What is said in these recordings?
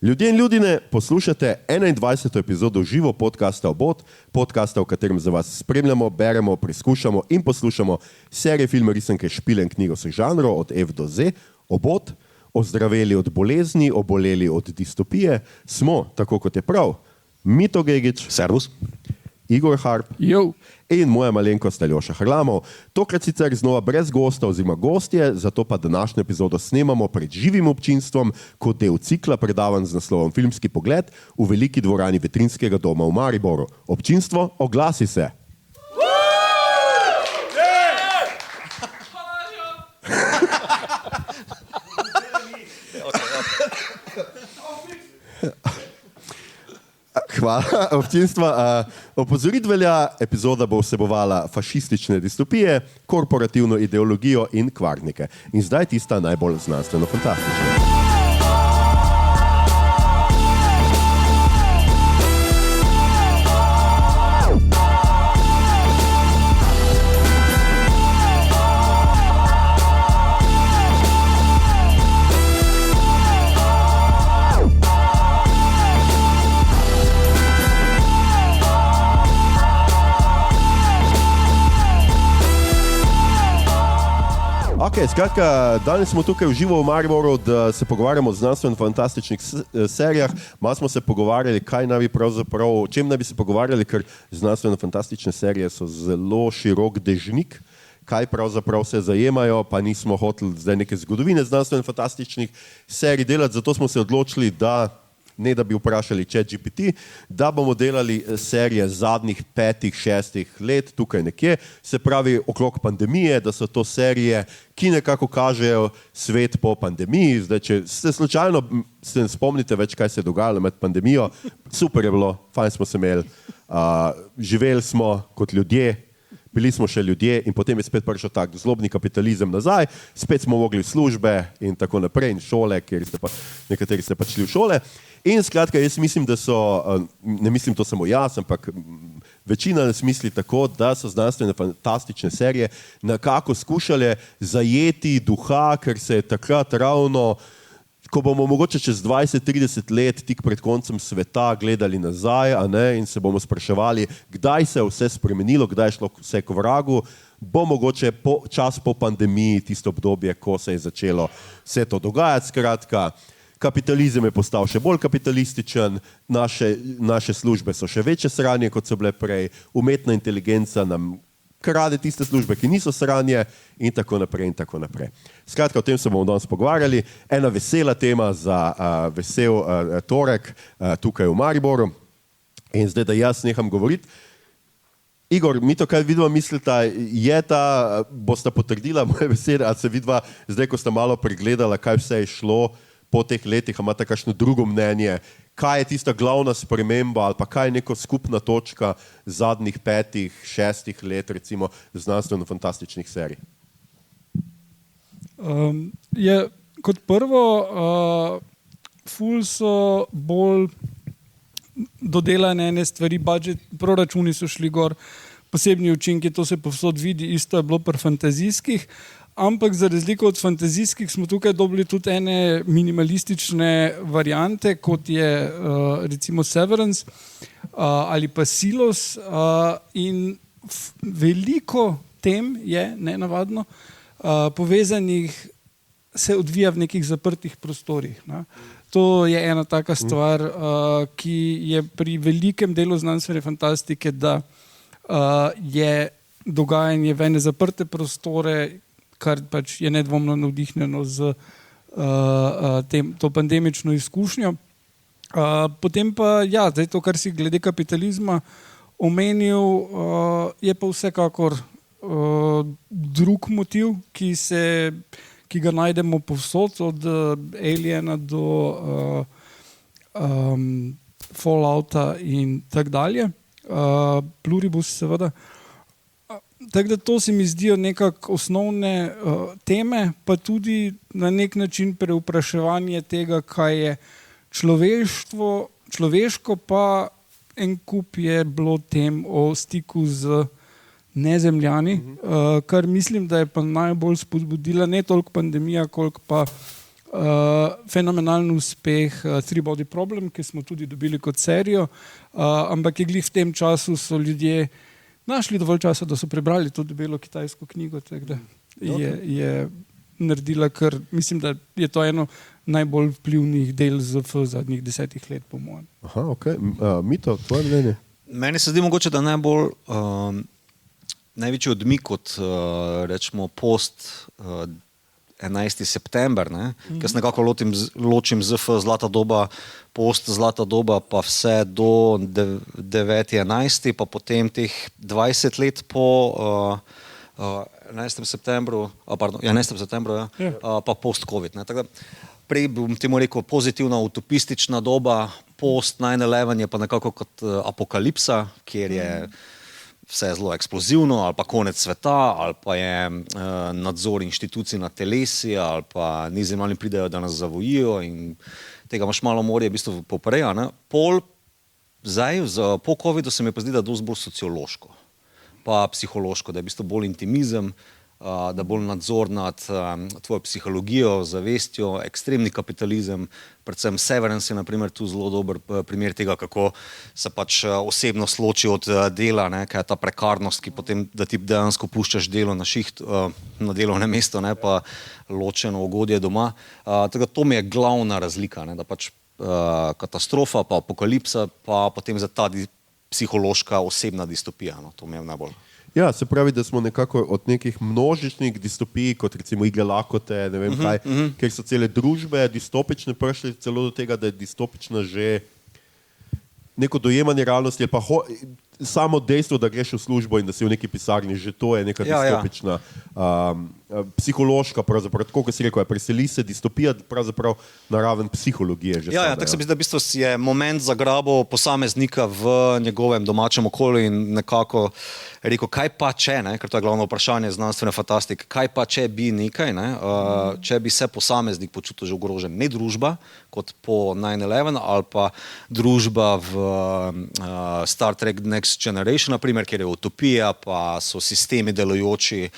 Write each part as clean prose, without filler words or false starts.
Ljudje in ljudine, poslušate 21. epizodo živo podcasta Obot, podcasta, v katerem za vas spremljamo, beremo, preizkušamo in poslušamo serije, filme, risanke, špile in knjigo vseh žanrov od F do Z. Obot, ozdraveli od bolezni, oboleli od distopije, smo, tako kot je prav, Mito Gegić, servus, Igor Harp in moja malenkost Aljoša Harlamov. Tokrat sicer znova brez gosta oziroma gostje, zato pa današnjo epizodo snemamo pred živim občinstvom kot del cikla predavanj z naslovom Filmski pogled v veliki dvorani Vetrinskega doma v Mariboru. Občinstvo, oglasi se! Hvala, občinstva. Opozorit velja, epizoda bo vsebovala fašistične distopije, korporativno ideologijo in kvarnike. In zdaj tista najbolj znanstveno-fantastična. Skratka, danes smo tukaj v živo v Mariboru, da se pogovarjamo o znanstveno-fantastičnih serijah. Malo smo se pogovarjali, o čem naj bi se pogovarjali, ker znanstveno-fantastične serije so zelo širok dežnik, kaj pravzaprav se zajemajo, pa nismo hoteli zdaj neke zgodovine znanstveno-fantastičnih serij delati, zato smo se odločili, da bi vprašali ChatGPT, da bomo delali serije zadnjih 5-6 let tukaj nekje, se pravi okrog pandemije, da so to serije, ki nekako kažejo svet po pandemiji. Zdaj, če se slučajno se ne spomnite več, kaj se je dogajalo med pandemijo, super je bilo, fajn smo se imeli, živeli smo kot ljudje, bili smo še ljudje in potem je spet prišel tak zlobni kapitalizem nazaj, spet smo mogli v službe in tako naprej in šole, nekateri ste pač šli v šole. In skratka, jaz mislim, da so, ne mislim to samo jaz, ampak večina nas misli tako, da so znanstvene fantastične serije nekako skušale zajeti duha, ker se je takrat ravno, ko bomo mogoče čez 20-30 let tik pred koncem sveta gledali nazaj, in se bomo spraševali, kdaj se je vse spremenilo, kdaj je šlo vse k vragu, bo mogoče čas po pandemiji, tisto obdobje, ko se je začelo vse to dogajati. Skratka, kapitalizem je postal še bolj kapitalističen, naše službe so še večje sranje, kot so bile prej, umetna inteligenca nam krade tiste službe, ki niso sranje in tako naprej in tako naprej. Skratka, o tem se bomo danes pogovarjali. Ena vesela tema za vesel torek tukaj v Mariboru. In zdaj, da jaz neham govoriti. Igor, Mito, kaj vidva mislita, bosta potrdila moje besede, ali se vidva, zdaj, ko sta malo pregledala, kaj vse je šlo po teh letih, imate kakšno drugo mnenje, kaj je tista glavna sprememba ali pa kaj je neko skupna točka zadnjih 5-6 let, recimo, znanstveno-fantastičnih serij? Kot prvo, ful so bolj dodelane ene stvari, proračuni so šli gor, posebni učinki, to se povsod vidi, isto je bilo pri fantazijskih. Ampak za razliko od fantazijskih smo tukaj dobili tudi ene minimalistične variante, kot je recimo Severance ali pa Silos, in veliko tem je, nenavadno, povezanih, se odvija v nekih zaprtih prostorih. To je ena taka stvar, ki je pri velikem delu znanstvene fantastike, da je dogajanje v ene zaprte prostore, kar pač je nedvomno navdihnjeno z to pandemično izkušnjo. Potem pa, zdaj to, kar si glede kapitalizma omenil, je pa vsekakor drug motiv, ki ga najdemo povsod, od Aliena do Fallouta in tak dalje. Pluribus seveda. Tako da to se mi zdijo nekako osnovne teme, pa tudi na nek način preupraševanje tega, kaj je človeško, pa en kup je bilo tem o stiku z nezemljani, kar mislim, da je pa najbolj spodbudila ne toliko pandemija, koliko pa fenomenalen uspeh Three Body Problem, ki smo tudi dobili kot serijo, ampak je glih v tem času so ljudje našli dovolj časa, da so prebrali to debelo kitajsko knjigo, tako da je naredila, ker mislim, da je to eno najbolj vplivnih del ZF zadnjih 10 let, po mojem. Aha, ok. Mito, tvoje mnenje? Meni se zdi mogoče, da največji odmik od, rečemo, post 11. september, ker se nekako ločim ZF zlata doba, post zlata doba, pa vse do 9.11, pa potem teh 20 let po 11. septembru, pa post-covid. Prej bom temu rekel pozitivna utopistična doba, post 9/11 je pa nekako kot apokalipsa, kjer je vse zelo eksplozivno, ali pa konec sveta, ali pa je nadzor inštitucij na telesi, ali pa nizemljani pridejo, da nas zavojijo in tega imaš malo morje, v bistvu poprej. Po covidu se mi pa zdi, da je dosti bolj sociološko, pa psihološko, da je v bistvu bolj intimizem, da bolj nadzor nad tvojo psihologijo, zavestjo, ekstremni kapitalizem, predvsem Severance je naprimer tu zelo dober primer tega, kako se pač osebno loči od dela, kaj je ta prekarnost, ki potem, da ti dejansko puščaš delo na šiht, na delovnem mestu, pa ločeno ugodje doma. Tako to mi je glavna razlika, da pač katastrofa, pa apokalipsa, pa potem za ta psihološka osebna distopija, to mi je najbolj. Ja, se pravi, da smo nekako od nekih množičnih distopij, kot recimo Igre lakote, ne vem kaj, ker so cele družbe distopične prišli celo do tega, da je distopična že neko dojemanje realnosti, ali pa samo dejstvo, da greš v službo in da si v neki pisarni, že to je neka distopična, psihološka, pravzaprav, tako kot si rekel, preseli se distopija, pravzaprav naraven psihologije. Že tako se mi zdi, da v bistvu je moment zagrabil posameznika v njegovem domačem okolju in nekako rekel, kaj pa če, ker to je glavno vprašanje znanstvene fantastike, kaj pa če bi nekaj, če bi se posameznik počutil že ogrožen, ne družba, kot po 9/11, ali pa družba v Star Trek Next Generation, naprimer, kjer je utopija, pa so sistemi delujoči,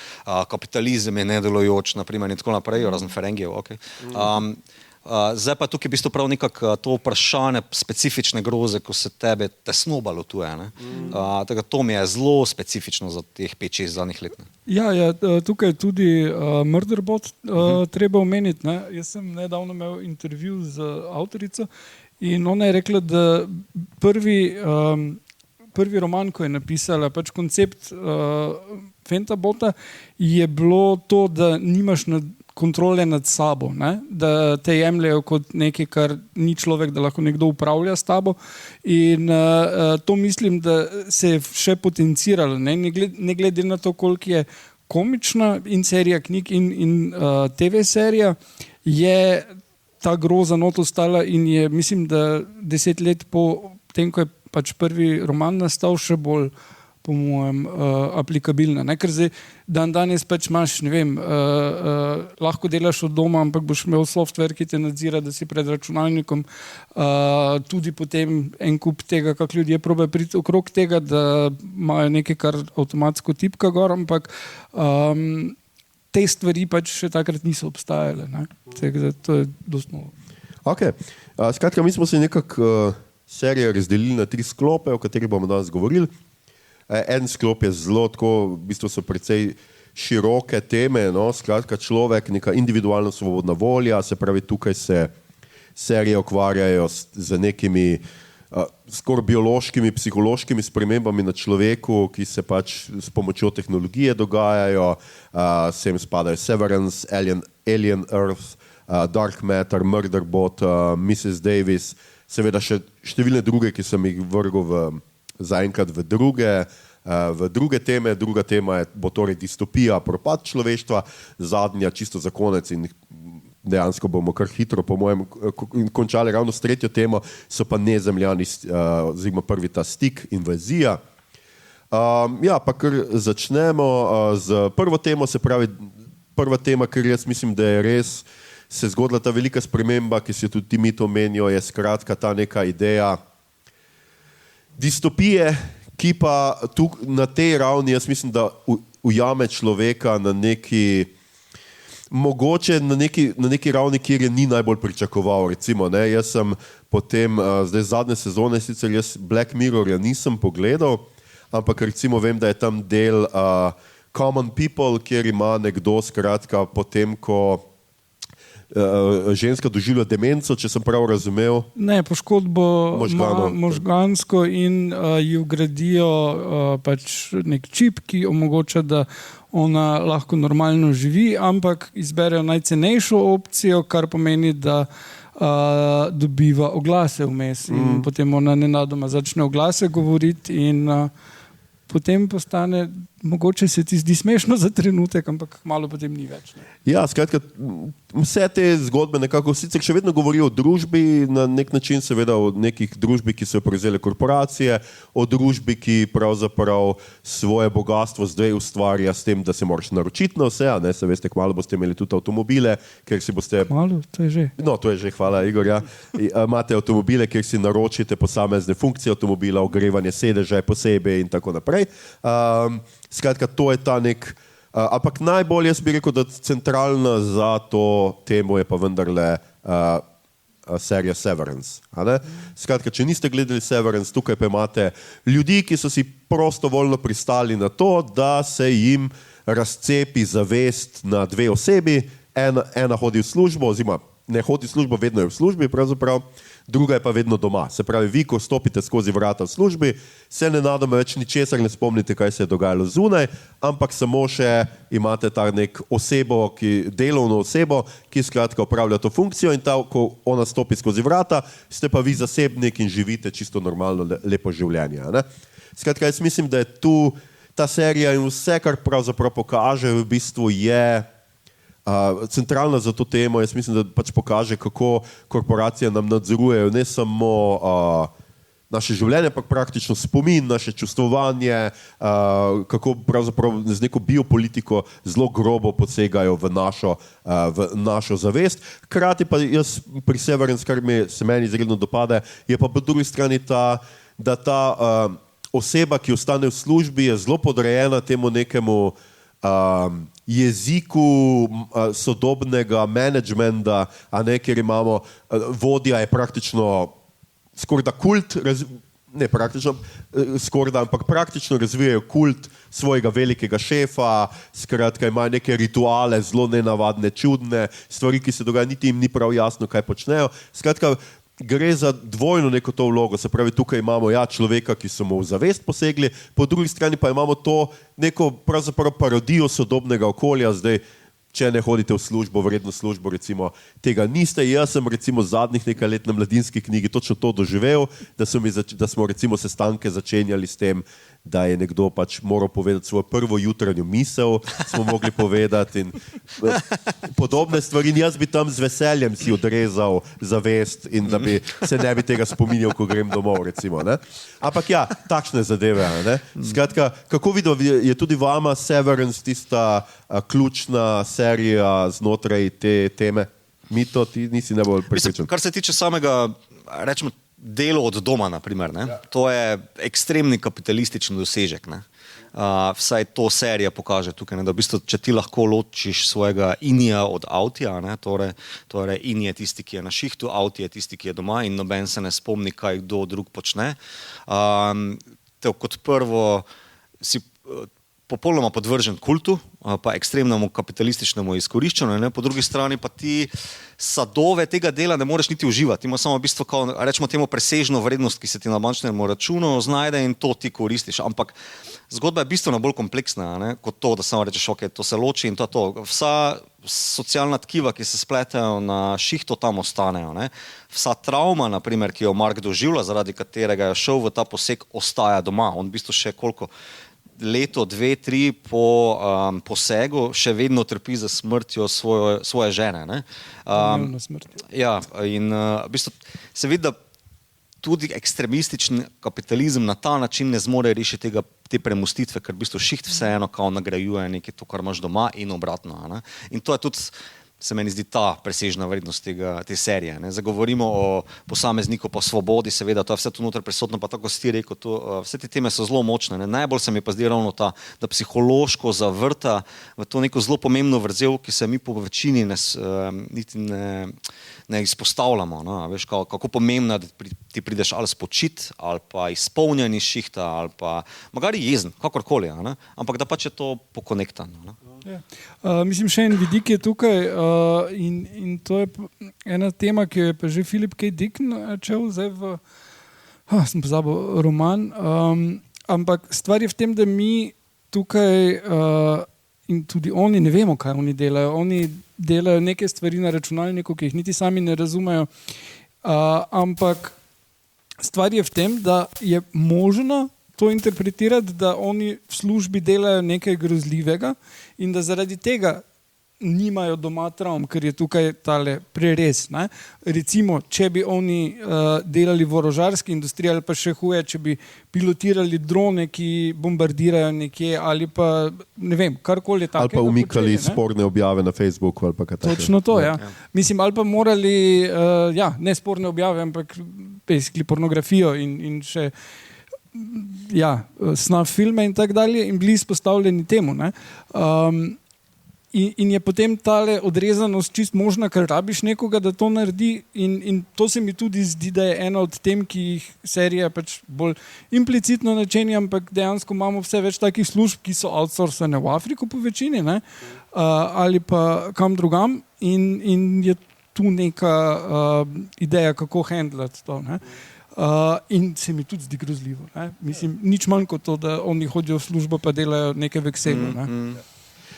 kapitalizem je nedelujoč, naprimer, in tako naprej, razen Ferengijev, ok. Zdaj pa tukaj v bistvu prav nekako to vprašanje specifične groze, ko se tebe tesnoba lotuje. Tako to mi je zelo specifično za teh 5-6 zadnjih let. Ja, tukaj tudi Murderbot treba omeniti. Jaz sem nedavno imel intervju z avtorico in ona je rekla, da prvi roman, ko je napisala, pač koncept Fantabota, je bilo to, da nimaš kontrole nad sabo, da te jemljajo kot nekaj, kar ni človek, da lahko nekdo upravlja s tabo. In to mislim, da se je še potenciralo. Ne glede na to, koliko je komična in serija knjig in TV serija, je ta groza not ostala in je, mislim, da 10 let po tem, ko je pač prvi roman nastal, še bolj po mojem aplikabilna. Ker zdaj danes pač imaš, ne vem, lahko delaš od doma, ampak boš imel software, ki te nadzira, da si pred računalnikom, tudi potem en kup tega, kak ljudje probajo priti okrog tega, da imajo nekaj, kar avtomatsko tipka gor, ampak te stvari pač še takrat niso obstajale. Tako da to je dosti novo. Ok. Skratka, mi smo se nekako serijo razdelili na 3 sklope, o katerih bomo danes govorili. En sklop je zelo tako, v bistvu so precej široke teme, skratka človek, neka individualno svobodna volja, se pravi tukaj se serije ukvarjajo z nekimi skoraj biološkimi, psihološkimi spremembami na človeku, ki se pač s pomočjo tehnologije dogajajo, sem spadajo Severance, Alien Earth, Dark Matter, Murderbot, Mrs. Davis, seveda še številne druge, ki sem jih vrgel zaenkrat v druge teme. Druga tema bo torej distopija, propad človeštva, zadnja čisto za konec in dejansko bomo kar hitro po mojem končali ravno s 3. temo, so pa nezemljani, oziroma prvi ta stik, invazija. Pa kar začnemo z prvo temo, se pravi prva tema, ker jaz mislim, da je res se zgodila ta velika sprememba, ki si jo tudi ti Mito omenijo, je skratka ta neka ideja distopije, ki pa na tej ravni, jaz mislim, da ujame človeka na neki mogoče na neki ravni, kjer je ni najbolj pričakoval. Recimo, ne, jaz sem potem, zdaj zadnje sezone, sicer jaz Black Mirrorja nisem pogledal, ampak recimo vem, da je tam del Common People, kjer ima nekdo skratka potem, ko ženska doživlja demenco, če sem prav razumel. Ne, poškodbo možgansko in ji vgradijo pač nek čip, ki omogoča, da ona lahko normalno živi, ampak izberejo najcenejšo opcijo, kar pomeni, da dobiva oglase vmes in potem ona nenadoma začne oglase govoriti in potem postane, mogoče se ti zdi smešno za trenutek, ampak malo potem ni več. Ne? Ja, skratka, vse te zgodbe nekako sicer še vedno govorijo o družbi, na nek način seveda o nekih družbi, ki so jo prevzele korporacije, o družbi, ki pravzaprav svoje bogatstvo zdaj ustvarja s tem, da se moraš naročiti na vse, a ne, se veste, kmalu boste imeli tudi avtomobile, ker si boste... Kmalu, to je že. No, to je že, hvala Igor, ja. Imate avtomobile, kjer si naročite posamezne funkcije avtomobila, ogrevanje sedeža posebej in tako naprej. Skratka, to je ta nek, ampak najbolj jaz bi rekel, da centralna za to temo je pa vendarle serija Severance. Skratka, če niste gledali Severance, tukaj pa imate ljudi, ki so si prostovoljno pristali na to, da se jim razcepi zavest na dve osebi, ena hodi v službo, oziroma ne hodi v službo, vedno je v službi pravzaprav, druga je pa vedno doma. Se pravi, vi, ko stopite skozi vrata v službi, se nenadoma več ničesar ne spomnite, kaj se je dogajalo zunaj, ampak samo še imate ta nek osebo, delovno osebo, ki skratka opravlja to funkcijo in ta, ko ona stopi skozi vrata, ste pa vi zasebnik in živite čisto normalno, lepo življenje. Ne? Skratka, jaz mislim, da je tu ta serija in vse, kar pravzaprav pokaže, v bistvu je centralna za to temo. Jaz mislim, da pač pokaže, kako korporacije nam nadzorujejo ne samo naše življenje, ampak praktično spomin, naše čustvovanje, kako pravzaprav z neko biopolitiko zelo grobo posegajo v našo zavest. Hkrati pa jaz pri Severance, kar se meni izredno dopade, je pa po drugi strani da ta oseba, ki ostane v službi, je zelo podrejena temu nekemu jeziku sodobnega menedžmenta, a ne, kjer imamo, vodja je praktično skorda kult, ne praktično, skorda, ampak praktično razvijajo kult svojega velikega šefa, skratka imajo neke rituale, zelo nenavadne, čudne stvari, ki se dogajajo, niti jim ni prav jasno, kaj počnejo. Skratka, gre za dvojno neko to vlogo, se pravi, tukaj imamo človeka, ki so mu v zavest posegli, po drugi strani pa imamo to neko pravzaprav parodijo sodobnega okolja, zdaj, če ne hodite v službo, vredno službo, recimo, tega niste. Jaz sem recimo zadnjih nekaj let na Mladinski knjigi točno to doživel, da smo recimo sestanke začenjali s tem, da je nekdo pač moral povedati svojo prvo jutranjo misel, smo mogli povedati in podobne stvari. In jaz bi tam z veseljem si odrezal zavest in da bi se ne bi tega spominjal, ko grem domov, recimo. Ne? Ampak ja, takšne zadeve. Ne? Skratka, kako vidim, je tudi vama Severance tista ključna serija znotraj te teme? Mito, ti nisi najbolj prepričan. Kar se tiče samega, rečemo, delo od doma, naprimer, ne? Ja. To je ekstremni kapitalistični dosežek. Ne? Vsaj to serija pokaže tukaj, ne? Da v bistvu, če ti lahko ločiš svojega inija od avtija, torej in je tisti, ki je na šihtu, avti je tisti, ki je doma in noben se ne spomni, kaj kdo drug počne. Kot prvo si popolnoma podvržen kultu, pa ekstremnemu kapitalističnemu izkoriščanju, ne? Po drugi strani pa ti sadove tega dela ne moreš niti uživati. Ima samo v bistvu, rečemo temu, presežno vrednost, ki se ti na bančnem računu znajde in to ti koristiš. Ampak zgodba je bistveno bolj kompleksna, ne? Kot to, da samo rečeš, ok, to se loči in to je to. Vsa socialna tkiva, ki se spletajo na šihto, tam ostanejo. Ne? Vsa travma, naprimer, ki jo Mark doživlja, zaradi katerega je šel v ta poseg, ostaja doma. On v bistvu še koliko leto, 2, 3 po posegu še vedno trpi za smrtjo svoje žene. Ne? Ja, in v bistvu se vidi, da tudi ekstremistični kapitalizem na ta način ne zmore rešiti te premustitve, ker v bistvu šiht vseeno kao nagrajuje nekaj to, kar imaš doma in obratno. Ne? In to je tudi se meni zdi ta presežna vrednost te serije. Ne. Zdaj govorimo o posamezniku po svobodi, seveda, to je vse tu noter prisotno, pa tako si ti rekel, vse te teme so zelo močne. Ne. Najbolj se mi pa zdi ravno ta, da psihološko zavrta v to neko zelo pomembno vrzel, ki se mi po večini niti ne izpostavljamo. No. Veš, kako pomembno je, da ti prideš ali spočit, ali pa izpolnjen iz šihta, ali pa magari jezen, kakorkoli, ampak da pač je to pokonektano. Ja. Mislim, še en vidik je tukaj in to je ena tema, ki jo je pa že Philip K. Dick načel zdaj sem pozabil roman, ampak stvar je v tem, da mi tukaj in tudi oni ne vemo, kaj oni delajo. Oni delajo neke stvari na računalniku, ki jih niti sami ne razumejo, ampak stvar je v tem, da je možno to interpretirati, da oni v službi delajo nekaj grozljivega in da zaradi tega nimajo doma travm, ker je tukaj tale prerez. Ne? Recimo, če bi oni delali v orožarski industriji ali pa še huje, če bi pilotirali drone, ki bombardirajo nekje ali pa ne vem, karkoli takega. Ali pa umikali sporne objave na Facebooku ali pa kaj takega. Točno to, ja. Mislim, ali pa morali, ne sporne objave, ampak basically pornografijo in še snaf filme in tak dalje in bili izpostavljeni temu. Ne? In je potem tale odrezanost čist možna, ker rabiš nekoga, da to naredi in to se mi tudi zdi, da je ena od tem, ki jih serija pač bolj implicitno načenja, ampak dejansko imamo vse več takih služb, ki so outsourcane v Afriko po večini, ne? Ali pa kam drugam in je tu neka ideja, kako handlati to. Ne? In se mi tudi zdi grozljivo. Ne? Mislim, nič manj kot to, da oni hodijo v službo pa delajo nekaj v Excelu. Ne?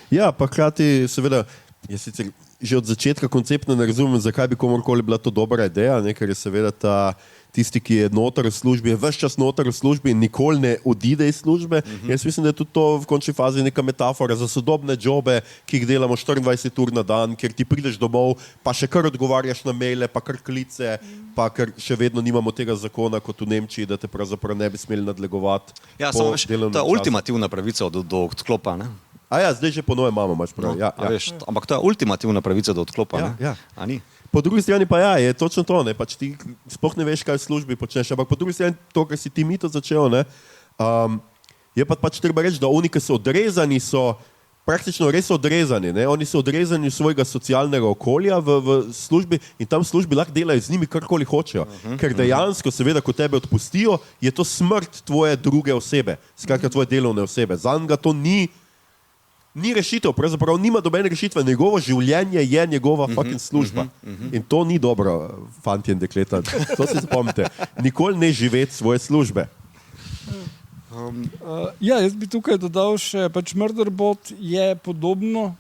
Ja, pa hkrati, seveda, jaz sicer že od začetka konceptno ne razumem, zakaj bi komorkoli bila to dobra ideja, ne? Ker je seveda tisti, ki je noter v službi, je ves čas noter v službi in nikoli ne odide iz službe. Jaz mislim, da je tudi to v končni fazi neka metafora za sodobne jobe, ki jih delamo 24 ur na dan, ker ti prideš domov, pa še kar odgovarjaš na maile, pa kar klice, pa ker še vedno nimamo tega zakona kot v Nemčiji, da te pravzaprav ne bi smeli nadlegovati. Ja, samo veš, ta ultimativna pravica do odklopa, ne? Zdaj že po novem imamo, imaš prav. No, veš, ampak to je ultimativna pravica do odklopa, ne? Ja. A ni? Po drugi strani pa je točno to, ne? Pač ti sploh ne veš, kaj v službi počneš, ampak po drugi strani to, kar si ti Mito začel, ne? Je pač treba reči, da oni, ki so odrezani, so praktično res odrezani, ne? Oni so odrezani svojega socialnega okolja v službi in tam v službi lahko delajo z njimi karkoli hočejo, ker dejansko, seveda, ko tebe odpustijo, je to smrt tvoje druge osebe, skratka tvoje delovne osebe. Zanj ga to ni rešitev, pravzaprav nima dobene rešitve, njegovo življenje je njegova fucking služba. In to ni dobro, fantje in dekleta, to se spomnite. Nikoli ne živeti svoje službe. Jaz bi tukaj dodal še, pač Murderbot je podobno,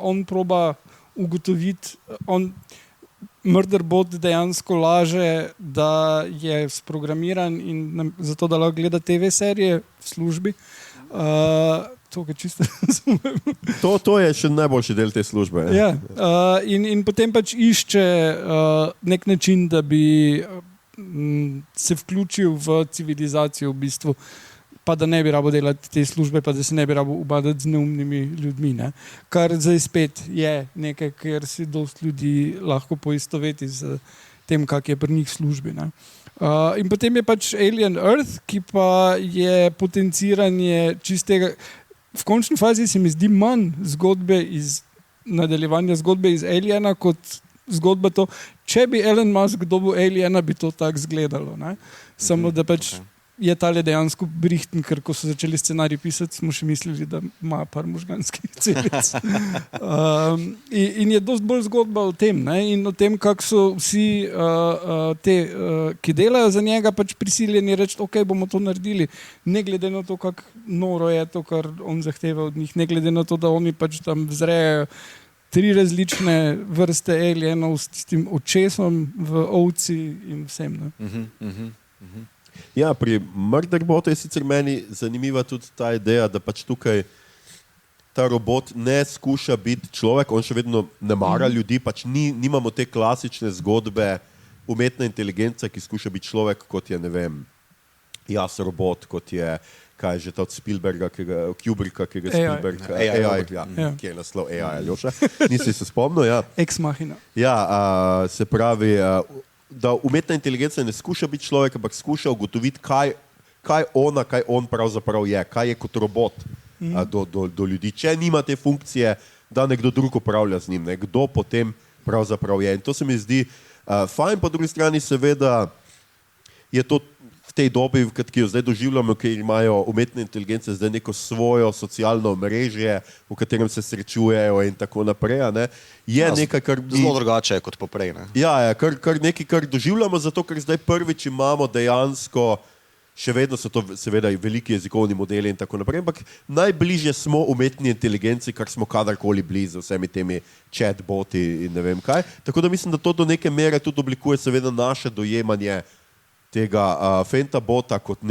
on proba ugotoviti, Murderbot dejansko laže, da je sprogramiran in zato, da lahko gleda TV serije v službi. To je čisto razumem. To je še najboljši del te službe. Ja. In potem pač išče nek način, da bi se vključil v civilizacijo v bistvu, pa da ne bi rabo delati te službe, pa da se ne bi rabo ubadati z neumnimi ljudmi. Ne? Kar zdaj spet je nekaj, kjer si dost ljudi lahko poistoveti z tem, kak je pri njih službi. Ne? In potem je pač Alien Earth, ki pa je potenciranje čistega. V končni fazi se mi zdi manj zgodbe iz nadaljevanja zgodbe iz Aliena kot zgodba to, če bi Elon Musk dobil Aliena, bi to tako izgledalo. Samo da pač je tale dejansko brihten, ker ko so začeli scenarij pisati, smo še mislili, da ima par možganskih celic. In je dosti bolj zgodba o tem, ne? In o tem, kako so vsi ki delajo za njega, pač prisiljeni reči, ok, bomo to naredili, ne glede na to, kako noro je to, kar on zahteva od njih, ne glede na to, da oni pač tam vzrejajo 3 različne vrste alienov s tistim očesom v ovci in vsem. Ne? Ja, pri Murderbotu je sicer meni zanimiva tudi ta ideja, da pač tukaj ta robot ne skuša biti človek, on še vedno ne mara ljudi, pač nimamo te klasične zgodbe umetne inteligence, ki skuša biti človek kot je, ne vem, jaz robot, kot je, kaj je že ta od Spielberga, Kubricka, ki ga AI. Spielberg, AI, ja. Kje je naslov AI, Aljoša? Nisi se spomnil, ja. Ex machina. Ja, se pravi, da umetna inteligenca ne skuša biti človek, ampak skuša ugotoviti, kaj on pravzaprav je, kaj je kot robot do ljudi. Če nima te funkcije, da nekdo drug upravlja z njim, kdo potem pravzaprav je. In to se mi zdi fajn, po drugi strani seveda je to v tej dobi, ki jo zdaj doživljamo, ker imajo umetne inteligence zdaj neko svojo socialno mrežje, v katerem se srečujejo in tako naprej. Je nekaj, kar zelo drugače kot poprej. Ja, kar nekaj, kar doživljamo, zato ker zdaj prvič imamo dejansko, še vedno so to seveda veliki jezikovni modeli in tako naprej, ampak najbližje smo umetni inteligenci, kar smo kadarkoli blizu vsemi temi chatboti in ne vem kaj. Tako da mislim, da to do neke mere tudi oblikuje seveda naše dojemanje tega Fantabota kot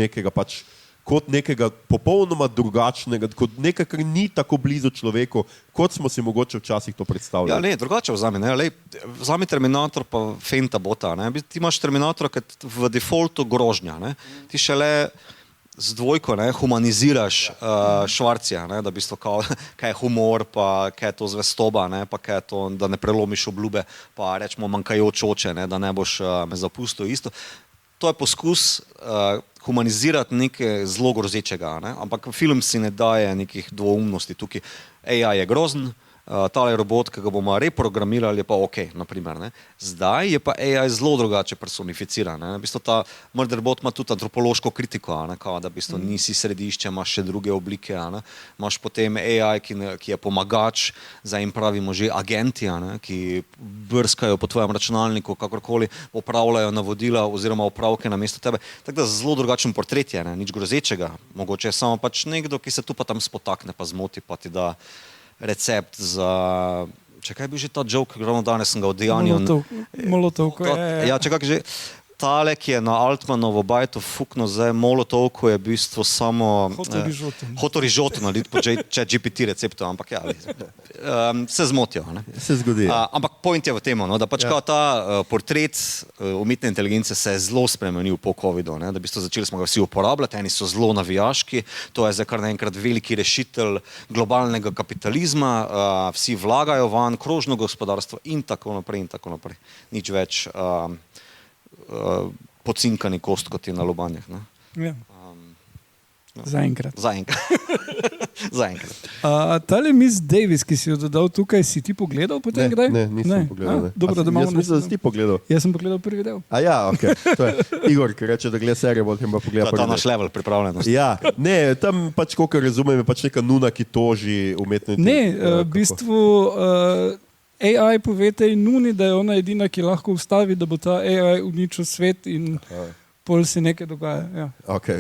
nekega popolnoma drugačnega, kot nekaj, kar ni tako blizu človeku, kot smo si mogoče včasih to predstavljali. Ja, ne, drugače vzami. Vzami Terminator pa Fantabota. Ti imaš Terminatora, ki v defaultu grožnja. Ti šele z dvojko humaniziraš Švarcija, da v bistvu kaj je humor, pa kaj je to zvestoba, pa kaj je to, da ne prelomiš obljube, pa rečemo manjkajoč oče, da ne boš me zapustil isto. To je poskus humanizirati nekaj zelo grozečega, ampak film si ne daje nekih dvoumnosti tukaj. AI je grozen, tale robot, ki ga bomo reprogramirali, je pa ok, naprimer. Zdaj je pa AI zelo drugače personificiran. V bistvu ta Murderbot ima tudi antropološko kritiko, da v bistvu nisi središče, imaš še druge oblike. Imaš potem AI, ki je pomagač, zdaj jim pravimo že agenti, ki brskajo po tvojem računalniku, kakorkoli opravljajo navodila oziroma opravke namesto tebe. Tako da zelo drugačen portret je, nič grozečega. Mogoče je samo pač nekdo, ki se tu pa tam spotakne, pa zmoti, pa ti da recept za... Če kaj je bil že ta joke, ravno danes sem ga odejanil. Molotovko. Ja, če kaj že... Tale, ki je na Altmanovo bajto fukno zdaj Molotovko, je v bistvu samo... Hotorižoto narediti po ChatGPT receptu, ampak ja, se zmotijo. Se zgodi. Ampak point je v tem, da pač ta portret umetne inteligence se je zelo spremenil po covidu, da v bistvu začeli smo ga vsi uporabljati, eni so zelo navijaški, to je zdaj kar naenkrat veliki rešitelj globalnega kapitalizma, vsi vlagajo van, krožno gospodarstvo in tako naprej in tako naprej. Nič več pocinkani kost, kot je na lobanjah. Ja. Zaenkrat. Tale Miss Davis, ki si jo dodal tukaj, si ti pogledal potem kdaj? Ne, nisem pogledal. Dobro, da imamo... Jaz mislim, da si ti pogledal. Jaz sem pogledal prvi del. Ja, ok. To je Igor, ki reče, da gleda serijo, potem pa pogleda prvi del. To je ta naš level pripravljenosti. Ja, ne, tam pač, koliko razumem, je pač neka nuna, ki toži umetno inteligenco. Ne, v bistvu... AI pove tej nuni, da je ona edina, ki lahko ustavi, da bo ta AI uničil svet in pol se nekaj dogaja. Ja. Ok.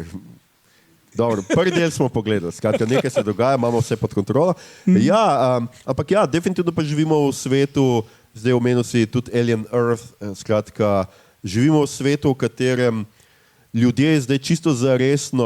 Dobro, prvi del smo pogledali, skratka, nekaj se dogaja, imamo vse pod kontrolo. Ja, ampak ja, definitivno pa živimo v svetu, zdaj omenil si tudi Alien Earth, skratka, živimo v svetu, v katerem ljudje zdaj čisto zaresno,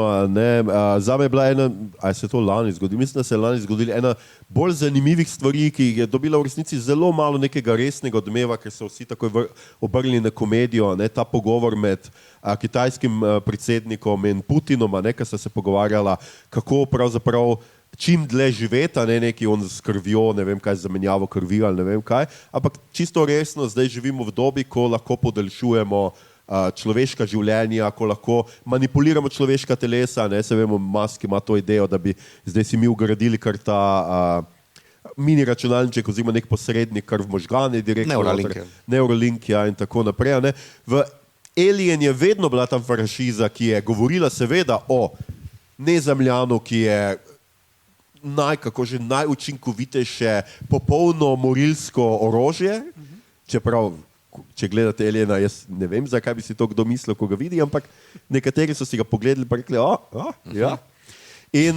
zame je bila ena, a se to lani zgodilo, mislim, da se je lani zgodila ena bolj zanimivih stvari, ki je dobila v resnici zelo malo nekega resnega odmeva, ker so vsi takoj obrnili na komedijo, ta pogovor med kitajskim predsednikom in Putinom, ki sta se pogovarjala, kako pravzaprav čim dlje živeti, neki on s krvjo, ne vem kaj, zamenjavo krvi ali ne vem kaj, ampak čisto resno zdaj živimo v dobi, ko lahko podaljšujemo človeška življenja, ko lahko manipuliramo človeška telesa, se vemo, Musk ima to idejo, da bi zdaj si mi ugradili kar ta mini računalniček oziroma nek posrednik, kar v možgane direktno. Neuralink, ja, in tako naprej. V Alien je vedno bila tam franšiza, ki je govorila seveda o nezemljanu, ki je najučinkovitejše popolno morilsko orožje, čeprav če gledate Aliena, jaz ne vem, zakaj bi si to kdo mislil, ko ga vidi, ampak nekateri so si ga pogledali pa rekli, ja. In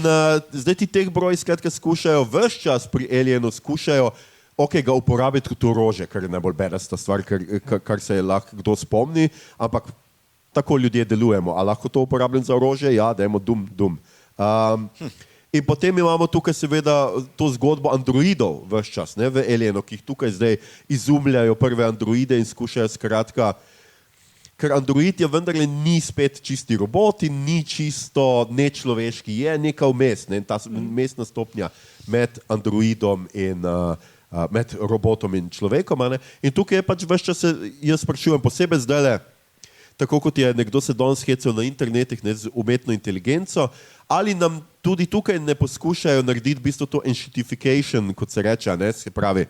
zdaj ti teh broj skratka skušajo ves čas pri Alienu, skušajo ga uporabiti kot orožje, kar je najbolj bedasta stvar, kar se lahko kdo spomni, ampak tako ljudje delujemo. A lahko to uporabljam za orožje? Ja, dajmo dum. In potem imamo tukaj seveda to zgodbo androidov ves čas, v Alienu, ki jih tukaj zdaj izumljajo prve androide in skušajo skratka, ker Android je vendarle ni spet čisti robot in ni čisto nečloveški, je neka vmes, ne, ta vmesna stopnja med Androidom in med robotom in človekom. Ne. In tukaj je pač ves čas, jaz sprašujem posebej zdajle, tako kot je nekdo se danes hecel na internetih, ne, z umetno inteligenco, ali nam tudi tukaj ne poskušajo narediti v bistvu to enshittification, kot se reče, ne, se pravi,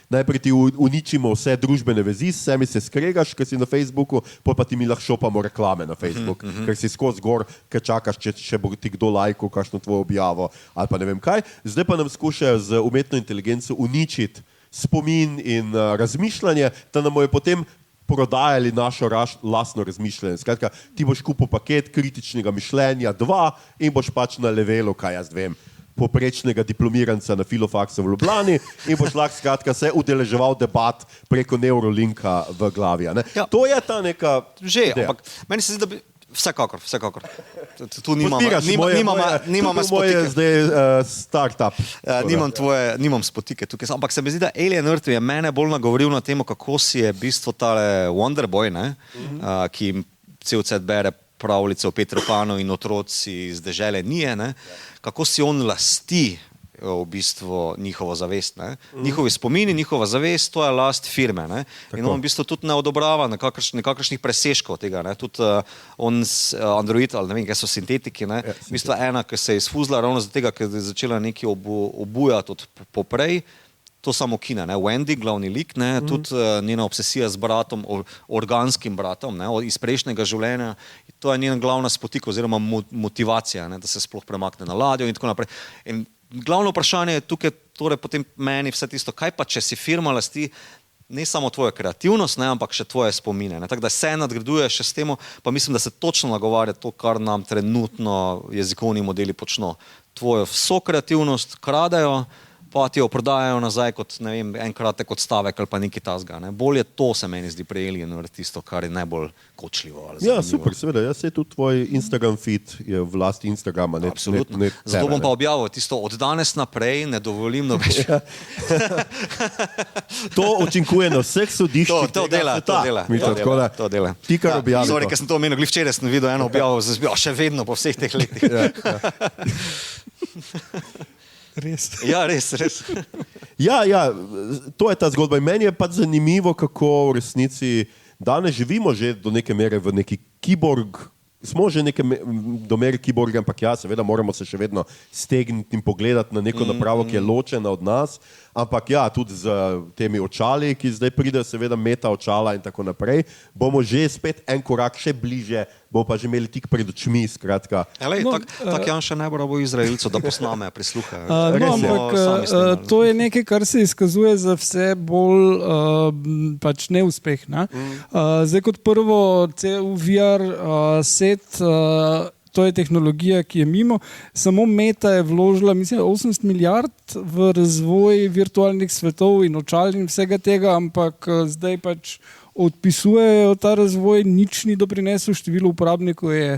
najprej ti uničimo vse družbene vezi, s vsemi se skregaš, ker si na Facebooku, pa ti mi lahko šopamo reklame na Facebook, ker si skozi gor, ker čakaš, če bo ti kdo lajkal kakšno tvojo objavo ali pa ne vem kaj. Zdaj pa nam skušajo z umetno inteligenco uničiti spomin in razmišljanje, da nam je potem prodajali našo lastno razmišljanje. Skratka, ti boš kupil paket kritičnega mišljenja 2 in boš pač na levelu, kaj jaz vem, poprečnega diplomiranca na Filofaksu v Ljubljani in boš lahko skratka se udeleževal debat preko Neurolinka v glavi. Ne? Ja. To je ta neka... Že, ampak meni se zdi, da bi... Vsekakor. Tu nimam spotike. Zdaj start-up. Nimam spotike tukaj. Ampak se mi zdi, da Alien Earth je mene bolj nagovoril na temo, kako si je v bistvu tale Wonderboy, ne, ki cel cel bere pravljice o Petru Panu in otroci iz dežele Nije, ne, kako si on lasti v bistvu njihovo zavest. Ne. Njihovi spomini, njihova zavest, to je last firme. Ne. In on v bistvu tudi ne odobrava nekakršnih preseškov tega. Ne. Tudi on Android, ali ne vem, kaj so sintetiki, ne. V bistvu ena, ki se je izfuzla ravno zato tega, ker je začela nekaj obujati od poprej, to samo kina, ne. Wendy, glavni lik, ne, tudi njena obsesija z bratom, organskim bratom, ne, iz prejšnjega življenja, to je njena glavna spotika oziroma motivacija, ne, da se sploh premakne na ladjo in tako naprej. In glavno vprašanje je tukaj, torej potem meni vse tisto, kaj pa, če si firma lasti ne samo tvojo kreativnost, ne, ampak še tvoje spomine. Ne. Tako da se nadgraduje še s tem, pa mislim, da se točno nagovarja to, kar nam trenutno jezikovni modeli počno. Tvojo vso kreativnost kradejo, pa ti jo prodajajo nazaj kot, ne vem, enkratek odstavek ali pa nekaj tasga. Ne. Bolje to se meni zdi pri Alienu tisto, kar je najbolj kočljivo. Ja, super, seveda. Jaz se tudi tvoj Instagram feed je v lasti Instagrama. Absolutno. Zato bom pa objavil tisto od danes naprej, ne dovolim nobeč. Ja. To učinkuje na vseh sodiščih. To dela. Ti, kar objavijo. Sorry, ker sem to omenil, glih včeraj sem videl eno objavo, še vedno po vseh teh letih. Res. Ja, res. Ja, to je ta zgodba. In meni je pa zanimivo, kako v resnici danes živimo že do neke mere v neki kiborg, smo že do mere kiborga, ampak ja, seveda moramo se še vedno stegniti in pogledati na neko napravo, ki je ločena od nas, ampak ja, tudi z temi očali, ki zdaj pridejo, seveda meta očala in tako naprej, bomo že spet en korak še bliže, bomo pa že imeli tik pred očmi, skratka. Tak Janša najbolj bo Izraelcev, da posnamejo, prisluhajo. To je nekaj, kar se izkazuje za vse bolj pač neuspeh. Ne? Zdaj kot prvo, VR set, to je tehnologija, ki je mimo. Samo Meta je vložila, mislim, 80 milijard v razvoj virtualnih svetov in očal in vsega tega, ampak zdaj pač odpisujejo ta razvoj, nič ni doprinesel, število uporabnikov je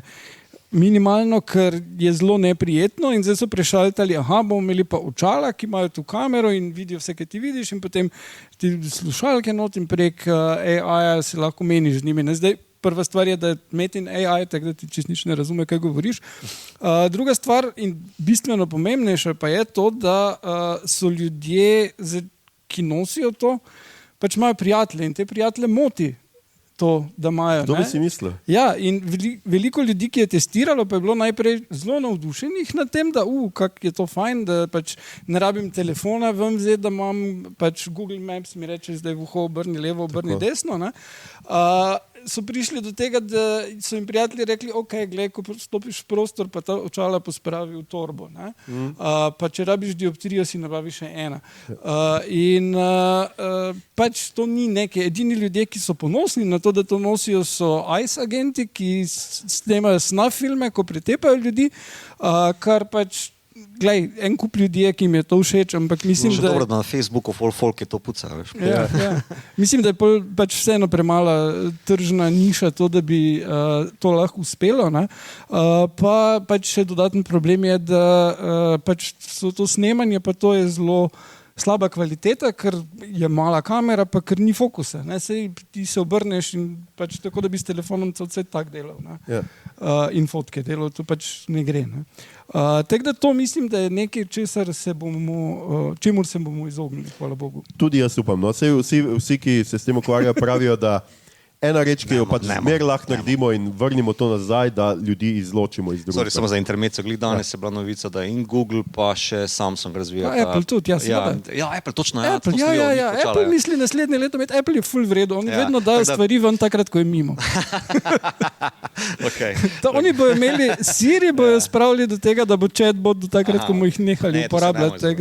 minimalno, ker je zelo neprijetno in zdaj so prešaltali, bomo imeli pa očala, ki imajo tu kamero in vidijo vse, kaj ti vidiš in potem ti slušalke not in prek AI-ja si lahko meniš z njimi. Zdaj, prva stvar je, da je Metin AI, tako da ti čisto nič ne razume, kaj govoriš. Druga stvar in bistveno pomembnejša pa je to, da so ljudje, ki nosijo to, pač imajo prijatelje in te prijatelje moti to, da imajo. Kdo bi si mislil? Ja, in veliko ljudi, ki je testiralo, pa je bilo najprej zelo navdušenih nad tem, da kako je to fajn, da pač ne rabim telefona ven vzeti, da imam pač Google Maps mi reče zdaj v uho obrni levo, obrni desno. Ne? So prišli do tega, da so jim prijatelji rekli, ok, gled, ko stopiš v prostor, pa ta očala pospravi v torbo. Ne? Pa če rabiš dioptrijo, si nabavi še ena. Pač to ni nekaj. Edini ljudje, ki so ponosni na to, da to nosijo, so ICE agenti, ki snemajo snuff filme, ko pretepajo ljudi, kar pač glej, en kup ljudje, ki jim je to všeč, ampak mislim, da... Dobro, da na Facebooku folk je to puca, veš. Ja. Mislim, da je pač vseeno premala tržna niša to, da bi to lahko uspelo. Ne? Pa pač še dodaten problem je, da pač so to snemanje, pa to je zelo slaba kvaliteta, ker je mala kamera, pa ker ni fokusa. Ne? Sej ti se obrneš in pač tako, da bi s telefonom vse tak delal. Ja. In fotke delal, to pač ne gre. Ne? Tako da to mislim, da je nekaj, čemur se bomo izognili, hvala Bogu. Tudi jaz upam. No. Vsi, ki se s tem ukvarjajo, pravijo, da ena reč, ki jo pač zmer lahko naredimo in vrnimo to nazaj, da ljudi izločimo iz družbe. Samo za intermezzo, danes je bila novica, da in Google pa še Samsung razvija. Apple tudi, seveda. Ja, Apple, točno. Apple, Apple misli naslednje leto imeti, Apple je ful v redu, oni vedno dajo stvari ven takrat, ko je mimo. Okay. Oni bojo imeli, Siri bojo spravili do tega, da bo chatbot do takrat, ko bomo jih nehali uporabljati.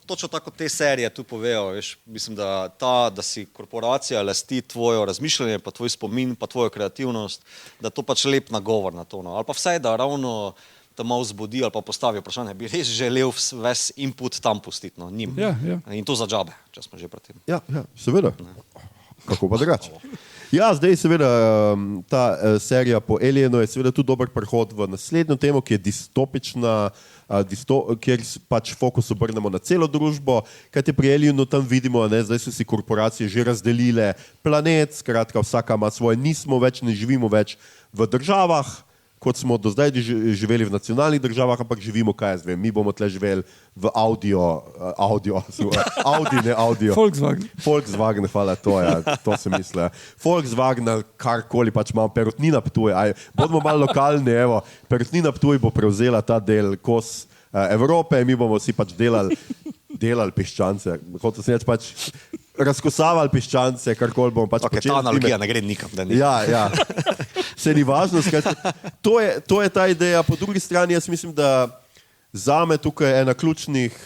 Točno tako te serije tu povejo, veš, mislim, da si korporacija lasti tvojo razmišljanje, pa tvoj spomin, pa tvojo kreativnost, da to pač lep nagovor na to. No. Ali pa vsaj, da ravno te malo zbudi ali pa postavi vprašanje, bi res želel ves input tam pustiti, no, njim. Ja. In to za džabe, če smo že pred tem. Ja, seveda. Kako pa drugače? Ja, zdaj seveda ta serija po Alienu je seveda tudi dober prehod v naslednjo temo, ki je distopična, kjer pač fokus obrnemo na celo družbo, kajti pri Alienu tam vidimo, zdaj so si korporacije že razdelile planet, skratka vsaka ima svoje, ne živimo več v državah, kot smo do zdaj živeli v nacionalnih državah, ampak živimo, kaj jaz vem, mi bomo tle živeli v Audi, ne audio. Volkswagen, hvala, to sem mislil. Volkswagen, karkoli pač imamo, Perutnina Ptuj, bodimo malo lokalni, evo, Perutnina Ptuj bo prevzela ta del kos Evrope, mi bomo si pač delali piščance, hotel sem reči pač razkosavali piščance, karkoli bomo pač počeli. Ta analogija ne gre nikam. Ja. Se ni važno, to je ta ideja. Po drugi strani jaz mislim, da zame tukaj je ena ključnih,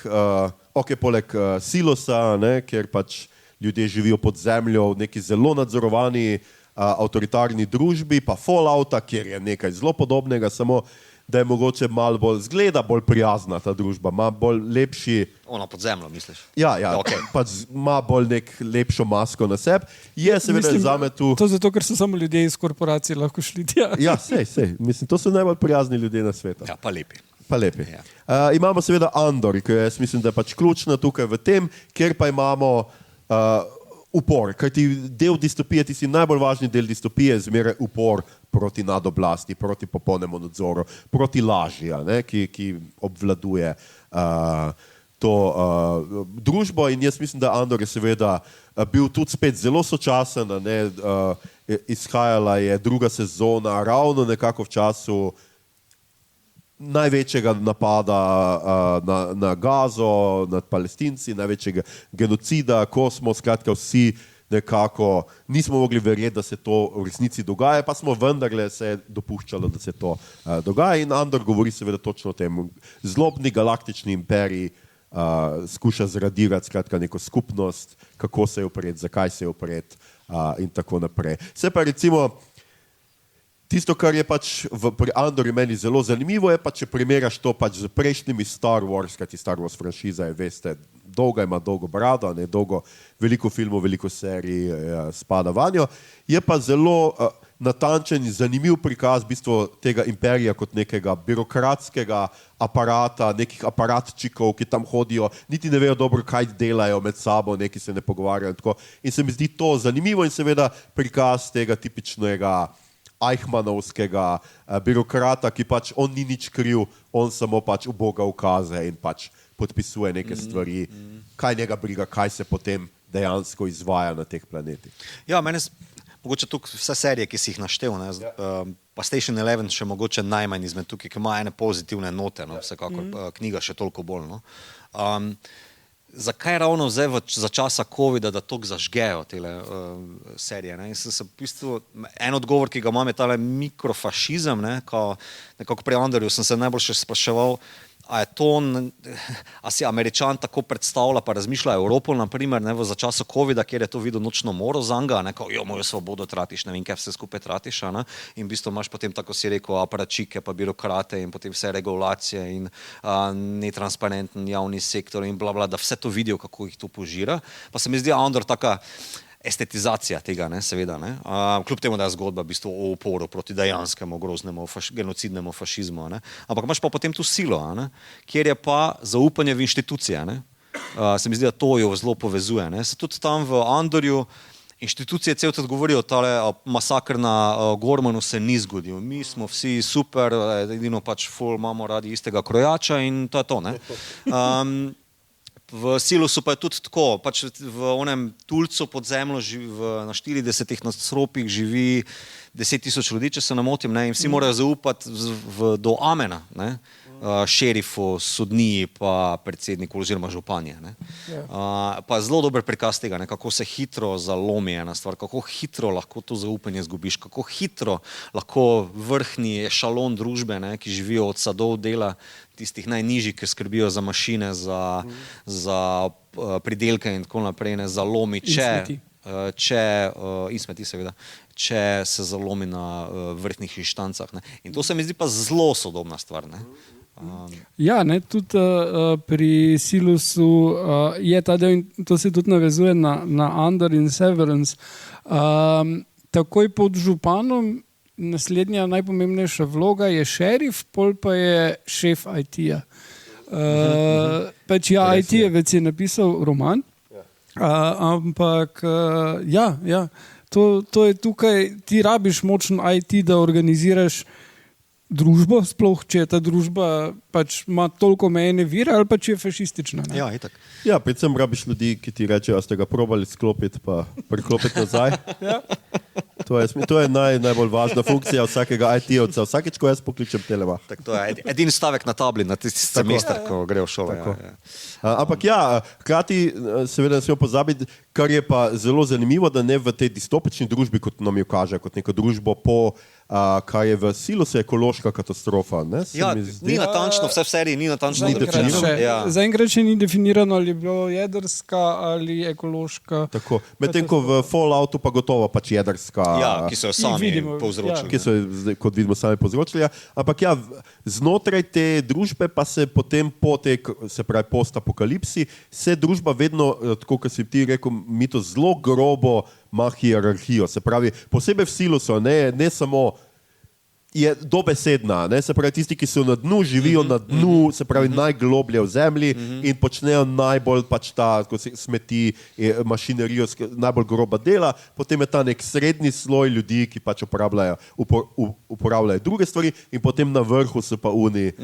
poleg silosa, kjer pač ljudje živijo pod zemljo v neki zelo nadzorovani avtoritarni družbi, pa Fallouta, kjer je nekaj zelo podobnega, samo da je mogoče malo bolj zgleda, bolj prijazna ta družba, ima bolj lepši... Ona pod zemljo, misliš? Ja, okay. Pač ima bolj lepšo masko na sebi. Je seveda zame tu... To zato, ker so samo ljudje iz korporacije lahko šli tja. Ja, sej. Mislim, to so najbolj prijazni ljudje na svetu. Ja, pa lepi. Ja. Imamo seveda Andor, ki jaz mislim, da je pač ključna tukaj v tem, kjer pa imamo upor. Kajti del distopije, tisti najbolj važni del distopije je zmeraj upor proti nadoblasti, proti popolnemu nadzoru, proti laži, ki obvladuje to družbo. In jaz mislim, da Andor je seveda bil tudi spet zelo sočasen, izhajala je druga sezona, ravno nekako v času največjega napada na Gazo, nad Palestinci, največjega genocida, ko smo skratka vsi nekako nismo mogli verjeti, da se to v resnici dogaja, pa smo vendarle se dopuščalo, da se to dogaja. In Andor govori seveda točno o tem. Zlobni galaktični imperij skuša zradirati skratka neko skupnost, kako se je upret, zakaj se je upret in tako naprej. Se pa recimo tisto, kar je pač pri Andorju meni zelo zanimivo, je pa, če primerjaš to pač z prejšnjimi Star Wars, kajti Star Wars franšiza je, veste, ima dolgo brado, veliko filmov, veliko serij spada vanjo, je pa zelo natančen in zanimiv prikaz v bistvu tega imperija kot nekega birokratskega aparata, nekih aparatčikov, ki tam hodijo, niti ne vejo dobro, kaj delajo med sabo, neki se ne pogovarjajo in tako. In se mi zdi to zanimivo in seveda prikaz tega tipičnega Eichmannovskega birokrata, ki pač on ni nič kriv, on samo pač uboga ukaze in pač podpisuje neke stvari, kaj njega briga, kaj se potem dejansko izvaja na teh planetih. Ja, mene mogoče tukaj vse serije, ki si jih naštel, pa Station 11 še mogoče najmanj izmed tukaj, ki ima ene pozitivne note, vsekakor knjiga še toliko bolj. Zakaj ravno zdaj za časa covida, da toliko zažgejo tele serije? V bistvu, en odgovor, ki ga imam, je tale mikrofašizem, nekako pri Andorju sem se najbolj še spraševal, a si Američan tako predstavlja, pa razmišlja Evropo, naprimer, za časa covida, kjer je to videl nočno moro zanga, mojo svobodo tratiš, ne vem, kaj vse skupaj tratiš, in v bistvu imaš potem, tako si rekel, aparačike, pa birokrate in potem vse regulacije in netransparenten javni sektor in bla, da vse to vidijo, kako jih to požira. Pa se mi zdi Andor taka estetizacija tega, ne, seveda. Ne. Kljub temu, da je zgodba v bistvu o uporu proti dejanskemu groznemu genocidnemu fašizmu. Ne. Ampak imaš pa potem tu silo, ne, kjer je pa zaupanje v inštitucije. Ne. Se mi zdi, da to jo zelo povezuje. Ne. Se tudi tam v Andorju inštitucije cel tudi govorijo, tale masakr na Gormanu se ni zgodil. Mi smo vsi super, edino pač ful imamo radi istega krojača in to je to. Ne. V Silusu pa je tudi tako, pač v onem tulcu pod zemljo na 40 nadstropjih živi 10,000 ljudi, če se ne motim, ne, in vsi morajo zaupati do amena, ne, šerifu, sodniji pa predsedniku oziroma županje. Ne. Pa zelo dober prikaz tega, ne, kako se hitro zalomi ena stvar, kako hitro lahko to zaupanje zgubiš, kako hitro lahko vrhnji ešalon družbe, ne, ki živijo od sadov dela, tistih najnižjih, ki skrbijo za mašine, za pridelke in tako naprej, ne, zalomi, in smeti seveda, če se zalomi na vrhnih inštancah. Ne. In to se mi zdi pa zelo sodobna stvar. Ne. Ja, ne, tudi pri Silusu je ta del, in to se tudi navezuje na Andor in Severance. Takoj pod županom naslednja najpomembnejša vloga je šerif, pol pa je šef IT-ja. Pač ja, IT-jevec je napisal roman, ampak ja, to je tukaj, ti rabiš močen IT, da organiziraš družbo, sploh če je ta družba pač ima toliko omejene vire ali pa če je fašistična. Ne? Ja, itak. Ja, predvsem rabiš ljudi, ki ti rečejo, a ste ga probali sklopiti pa priklopiti nazaj. Ja. To je najbolj važna funkcija vsakega IT-ovca. Vsakeč, ko jaz pokličem Telema. Tak, to je edini stavek na tabli, na tisti semester, ko gre v šolo. Ja. Ampak ja, hkrati seveda ne smemo pozabiti, kar je pa zelo zanimivo, da ne v tej distopični družbi, kot nam jo kaže, kot neko družbo po kaj je v Silusu ekološka katastrofa. Ne? Ja, ni natančno, vse v seriji ni natančno definirano. Zaenkrat še ni definirano, ali je bilo jedrska ali ekološka. Tako, medtem ko v Falloutu pa gotovo pač jedrska. Ja, ki so jo sami povzročili. Ki so jo, kot vidimo, sami povzročili. Ampak ja, znotraj te družbe pa se potem po tej, se pravi postapokalipsi, se družba vedno, tako kot si ti rekel, mi to zelo grobo ima hierarhijo. Se pravi, posebej v Silusu, ne samo je dobesedna, ne? Se pravi, tisti, ki so na dnu, živijo na dnu, se pravi, najgloblje v zemlji in počnejo najbolj pač ta, ko se smeti, mašinerijo, najbolj groba dela, potem je ta nek srednji sloj ljudi, ki pač uporabljajo druge stvari in potem na vrhu so pa oni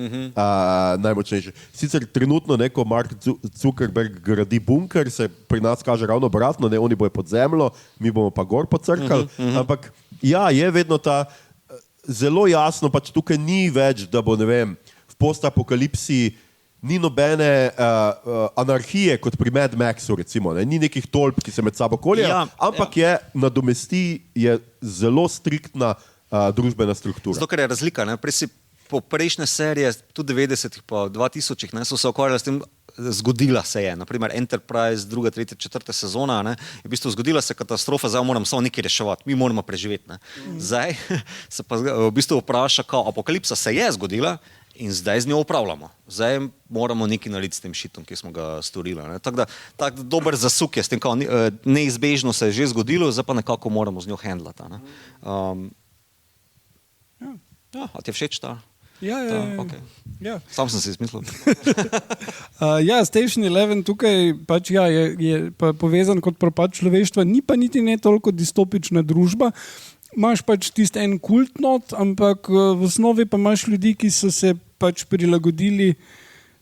najmočnejši. Sicer trenutno, ko Mark Zuckerberg gradi bunker, se pri nas kaže ravno obratno, ne, oni bojo pod zemljo, mi bomo pa gor pocrkali, ampak ja, je vedno ta zelo jasno, pač tukaj ni več, da bo, ne vem, v postapokalipsi ni nobene anarhije kot pri Mad Maxu, recimo, ne? Ni nekih tolp, ki se med sabo koljejo, ampak je nadomesti, je zelo striktna družbena struktura. Zato, ker je razlika, ne? Po prejšnje serije, tudi 90-ih pa 2000-ih, ne, so se ukvarjali s tem, zgodila se je, naprimer Enterprise, 2., 3., 4. sezona, ne, je v bistvu zgodila se katastrofa, zdaj moramo samo nekaj reševati, mi moramo preživeti. Ne. Zdaj se pa v bistvu vpraša, kao apokalipsa se je zgodila in zdaj z njo upravljamo. Zdaj moramo nekaj narediti s tem šitom, ki smo ga storili. Ne. Tako da, tak dober zasuk je s tem, kao neizbežno se je že zgodilo, zdaj pa nekako moramo z njo handlati. Ne. A ti je všeč ta? Ja. Okay. Ja. Sam sem si izmislil. Ja, Station 11 tukaj pač ja, je pa povezan kot propad človeštva, ni pa niti ne toliko distopična družba. Imaš pač tisti en kult not, ampak v osnovi pa imaš ljudi, ki so se pač prilagodili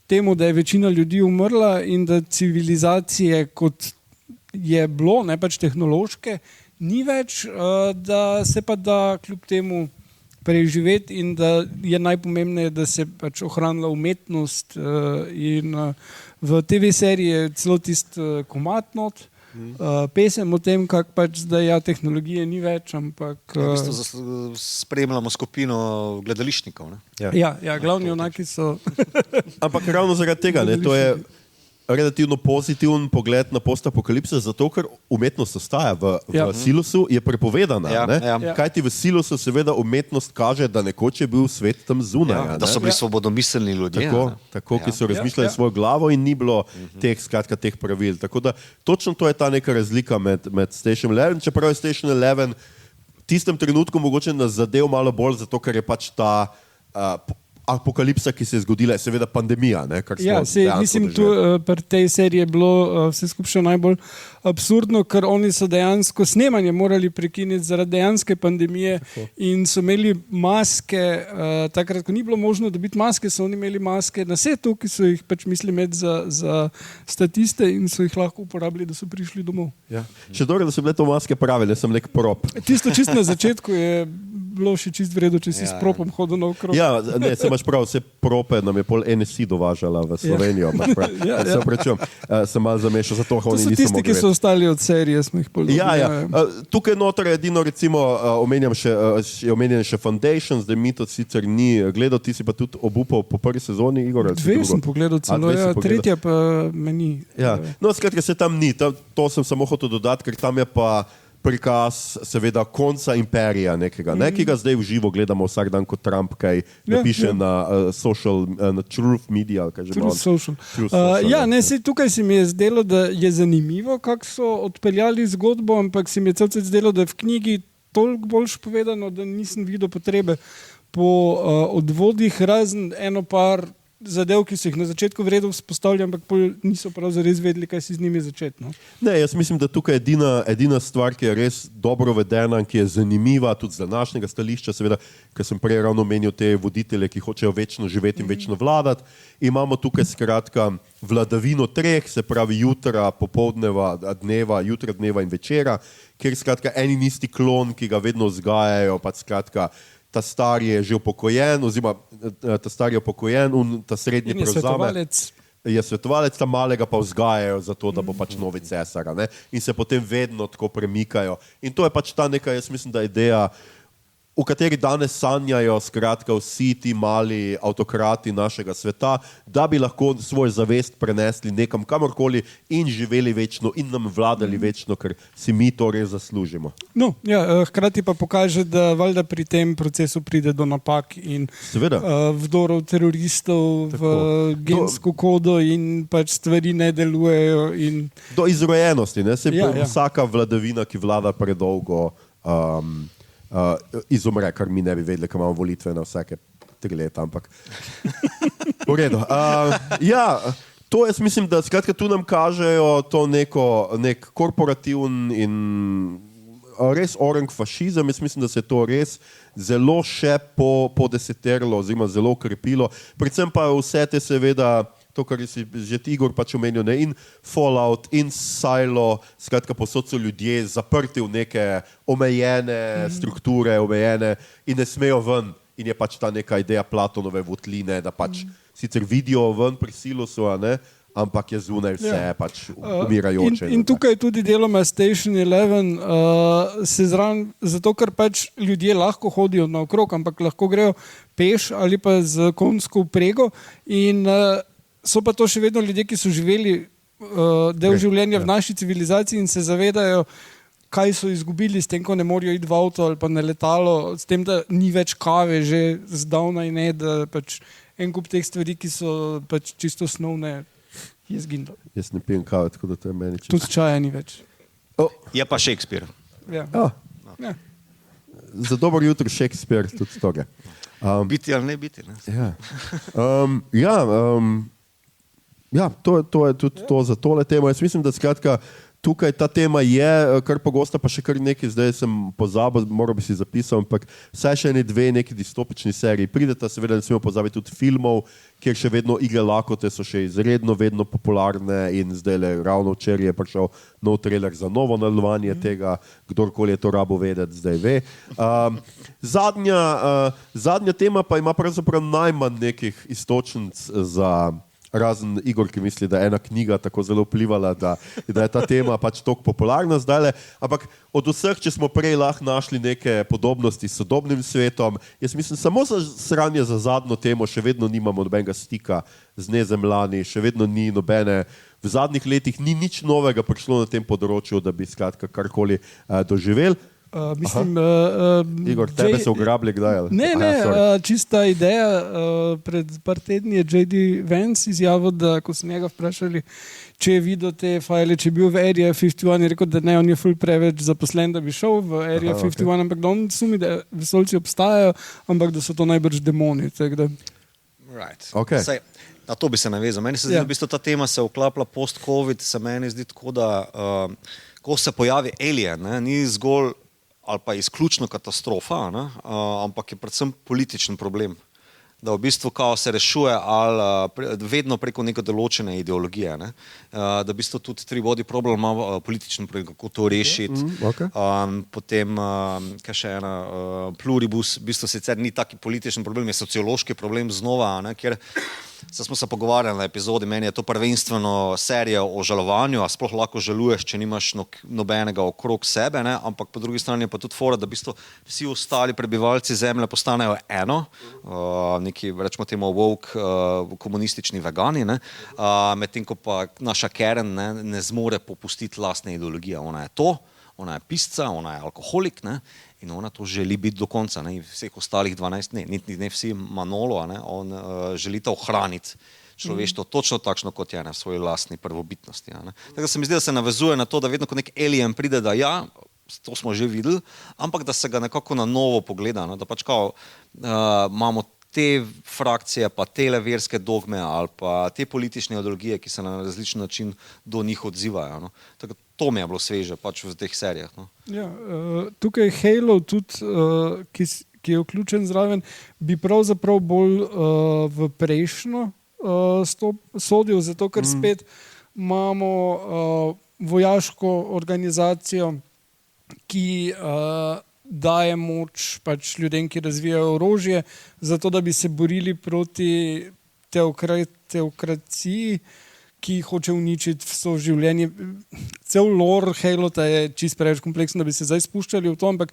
temu, da je večina ljudi umrla in da civilizacije, kot je bilo, ne pač tehnološke, ni več, da se pa da kljub temu preživeti in da je najpomembneje, da se pač ohranila umetnost in v TV seriji je celo tisti komad not, pesem o tem, kako pač zdaj tehnologije ni več, ampak... V bistvu spremljamo skupino gledališčnikov. Ne? Ja, glavni junaki so... Ampak ravno zaradi tega, ne, to je relativno pozitiven pogled na postapokalipso, zato ker umetnost ostaja v silosu, je prepovedana. Kaj ti v silosu seveda umetnost kaže, da nekoč je bil svet tam zunaj. Da so bili svobodomiselni ljudje. Tako ki so razmišljali svojo glavo in ni bilo teh pravil. Tako da točno to je ta neka razlika med Station 11, čeprav je Station 11 v tistem trenutku mogoče nas zadev malo bolj, zato ker je pač ta apokalipsa, ki se je zgodila, je seveda pandemija. Mislim, tu pri tej seriji je bilo vse skupaj še najbolj absurdno, ker oni so dejansko snemanje morali prekiniti zaradi dejanske pandemije in so imeli maske, takrat, ko ni bilo možno dobiti maske, so oni imeli maske na setu, ki so jih pač mislili imeti za statiste in so jih lahko uporabili, da so prišli domov. Ja. Še dobro, da so bile to maske prave, ne sem nek prop. Tisto čist na začetku je bilo še čist vredo, če si s propom hodil na okrog. Ja, ne, se imaš prav, vse prope nam je pol NSI dovažala v Slovenijo. Se opravičujem, sem malo zamešal, zato to so tisti, ki so ostali od serije, smo jih pol. Tukaj noter edino recimo omenjam še Foundation, zdaj mi to sicer ni gledal, ti si pa tudi obupal po prvi sezoni, Igor? Dve sem pogledal celo, tretja pa meni. Ja. No, skratka se tam ni, to sem samo hotel dodati, ker tam je pa prikaz seveda konca imperija nekega, ki ga zdaj v živo gledamo vsak dan, kot Trump kaj napiše na Truth Media. Truth Social. Tukaj se mi je zdelo, da je zanimivo, kako so odpeljali zgodbo, ampak se mi je celce zdelo, da je v knjigi toliko boljš povedano, da nisem videl potrebe po odvodih, razen eno par zadev, ki so jih na začetku vredno vzpostavili, ampak niso prav zares vedeli, kaj si z njimi začeti. No? Ne, jaz mislim, da tukaj edina stvar, ki je res dobro vedena in ki je zanimiva tudi z današnjega stališča, seveda, ker sem prej ravno omenil te voditelje, ki hočejo večno živeti in večno vladati. Imamo tukaj skratka vladavino treh, se pravi jutra, popoldneva, dneva in večera, kjer skratka en in isti klon, ki ga vedno vzgajajo, pa skratka ta stari je že upokojen, oziroma ta stari je upokojen in ta srednji prevzame. Je svetovalec, ta malega pa vzgajajo za to, da bo pač novi cesar. In se potem vedno tako premikajo. In to je pač ta neka, jaz mislim, da ideja, v kateri danes sanjajo skratka vsi ti mali avtokrati našega sveta, da bi lahko svoj zavest prenesli nekam kamorkoli in živeli večno in nam vladali večno, ker si mi to res zaslužimo. No, hkrati pa pokaže, da valjda pri tem procesu pride do napak in vdorov teroristov v gensko kodo in pač stvari ne delujejo. Do izrojenosti. Vsaka vladavina, ki vlada predolgo, izumre, kar mi ne bi vedeli, ker imamo volitve na vsake 3 leta, ampak v redu. To jaz mislim, da skratka tu nam kažejo to nek korporativen in res orang fašizem. Jaz mislim, da se je to res zelo še podeseterilo oziroma zelo okrepilo. Predvsem pa vse te seveda to, kar si že Igor pač omenil, in Fallout, in Silo, skratka posod so ljudje zaprti v neke omejene strukture, omejene in ne smejo ven. In je pač ta neka ideja Platonove votline, da pač sicer vidijo ven pri silosu, ampak je zunaj vse pač umirajoče. In tukaj tudi deloma Station 11 se zraven, zato ker pač ljudje lahko hodijo naokrog, ampak lahko grejo peš ali pa z konjsko vprego in so pa to še vedno ljudje, ki so živeli del življenja v naši civilizaciji in se zavedajo, kaj so izgubili s tem, ko ne morajo iti v avto ali pa na letalo, s tem, da ni več kave že zdavnaj ne, da pač en kup teh stvari, ki so pač čisto osnovne, je zginilo. Jaz ne pijem kave, tako da to je meni čisto. Tudi čaja ni več. Je pa Shakespeare. Za dobro jutro Shakespeare tudi toga. Biti ali ne biti. To je tudi to za tole temo. Jaz mislim, da skratka tukaj ta tema je kar pogosta, pa še kar nekaj, zdaj sem pozabil, moral bi si zapisal, ampak vsaj še dve neki distopični seriji prideta, seveda ne smemo pozabiti tudi filmov, kjer še vedno igre lakote so še izredno vedno popularne in zdaj ravno včeraj je prišel nov trailer za novo nadaljevanje tega, kdorkoli je to rabo vedeti, zdaj ve. Zadnja tema pa ima pravzaprav najmanj nekih istočnic za razen Igor, ki misli, da je ena knjiga tako zelo vplivala, da je ta tema pač toliko popularna zdaj. Ampak od vseh, če smo prej lahko našli neke podobnosti s sodobnim svetom, jaz mislim, samo za sranje za zadnjo temo še vedno nimamo nobenega stika z Nezemljani, še vedno ni nobene, v zadnjih letih ni nič novega prišlo na tem področju, da bi skratka karkoli doživeli. Igor, tebe so ugrabili kdaj? Ne, čista ideja. Pred par tedni je J.D. Vance izjavil, da ko so njega vprašali, če je videl te fajle, če je bil v Area 51, je rekel, da ne, on je ful preveč zaposlen, da bi šel v Area 51, ampak da on sumi, da vesoljci obstajajo, ampak da so to najbrž demoni. Right. Okay. Saj, na to bi se navezal. Meni se zdi, da v bistvu ta tema se vklapla post-covid, se meni zdi tako, da ko se pojavi alien, ne, ni zgolj ali pa izključno katastrofa, ne, ampak je predvsem političen problem. Da v bistvu kao se rešuje ali vedno preko neke določene ideologije. Ne. Da v bistvu tudi Three-Body Problem ima političen problem, kako to rešiti. Potem, kaj še ena, Pluribus, v bistvu sicer ni taki političen problem, je sociološki problem znova, ne, kjer smo se pogovarjali na epizodi, meni je to prvenstveno serija o žalovanju, a sploh lahko žaluješ, če nimaš nobenega okrog sebe, ne? Ampak po drugi strani je pa tudi fora, da v bistvu vsi ostali prebivalci zemlje postanejo eno, neki, rečemo temu, woke, komunistični vegani, medtem ko pa naša Karen ne zmore popustiti lastne ideologije. Ona je to, ona je pisca, ona je alkoholik, ne? In ona to želi biti do konca, ne? Vseh ostalih 12 ne vsi Manolo, ne? On želite ohraniti človeštvo točno takšno, kot je, ne? V svoji lastni prvobitnosti. Ne? Tako da se mi zdi, da se navezuje na to, da vedno, ko nek alien pride, da ja, to smo že videli, ampak da se ga nekako na novo pogleda, ne? Da pač kao imamo te frakcije, pa tele verske dogme ali pa te politične ideologije, ki se na različen način do njih odzivajo. No? Tako to mi je bilo sveže pač v teh serijah. No? Ja, tukaj Halo tudi, ki je vključen zraven, bi pravzaprav bolj v prejšnjo sodil, zato ker spet imamo vojaško organizacijo, ki daje moč pač ljudem, ki razvijajo orožje, zato da bi se borili proti teokraciji, ki hoče uničiti vso življenje. Cel lore Halota je čist preveč kompleksen, da bi se zdaj spuščali v to, ampak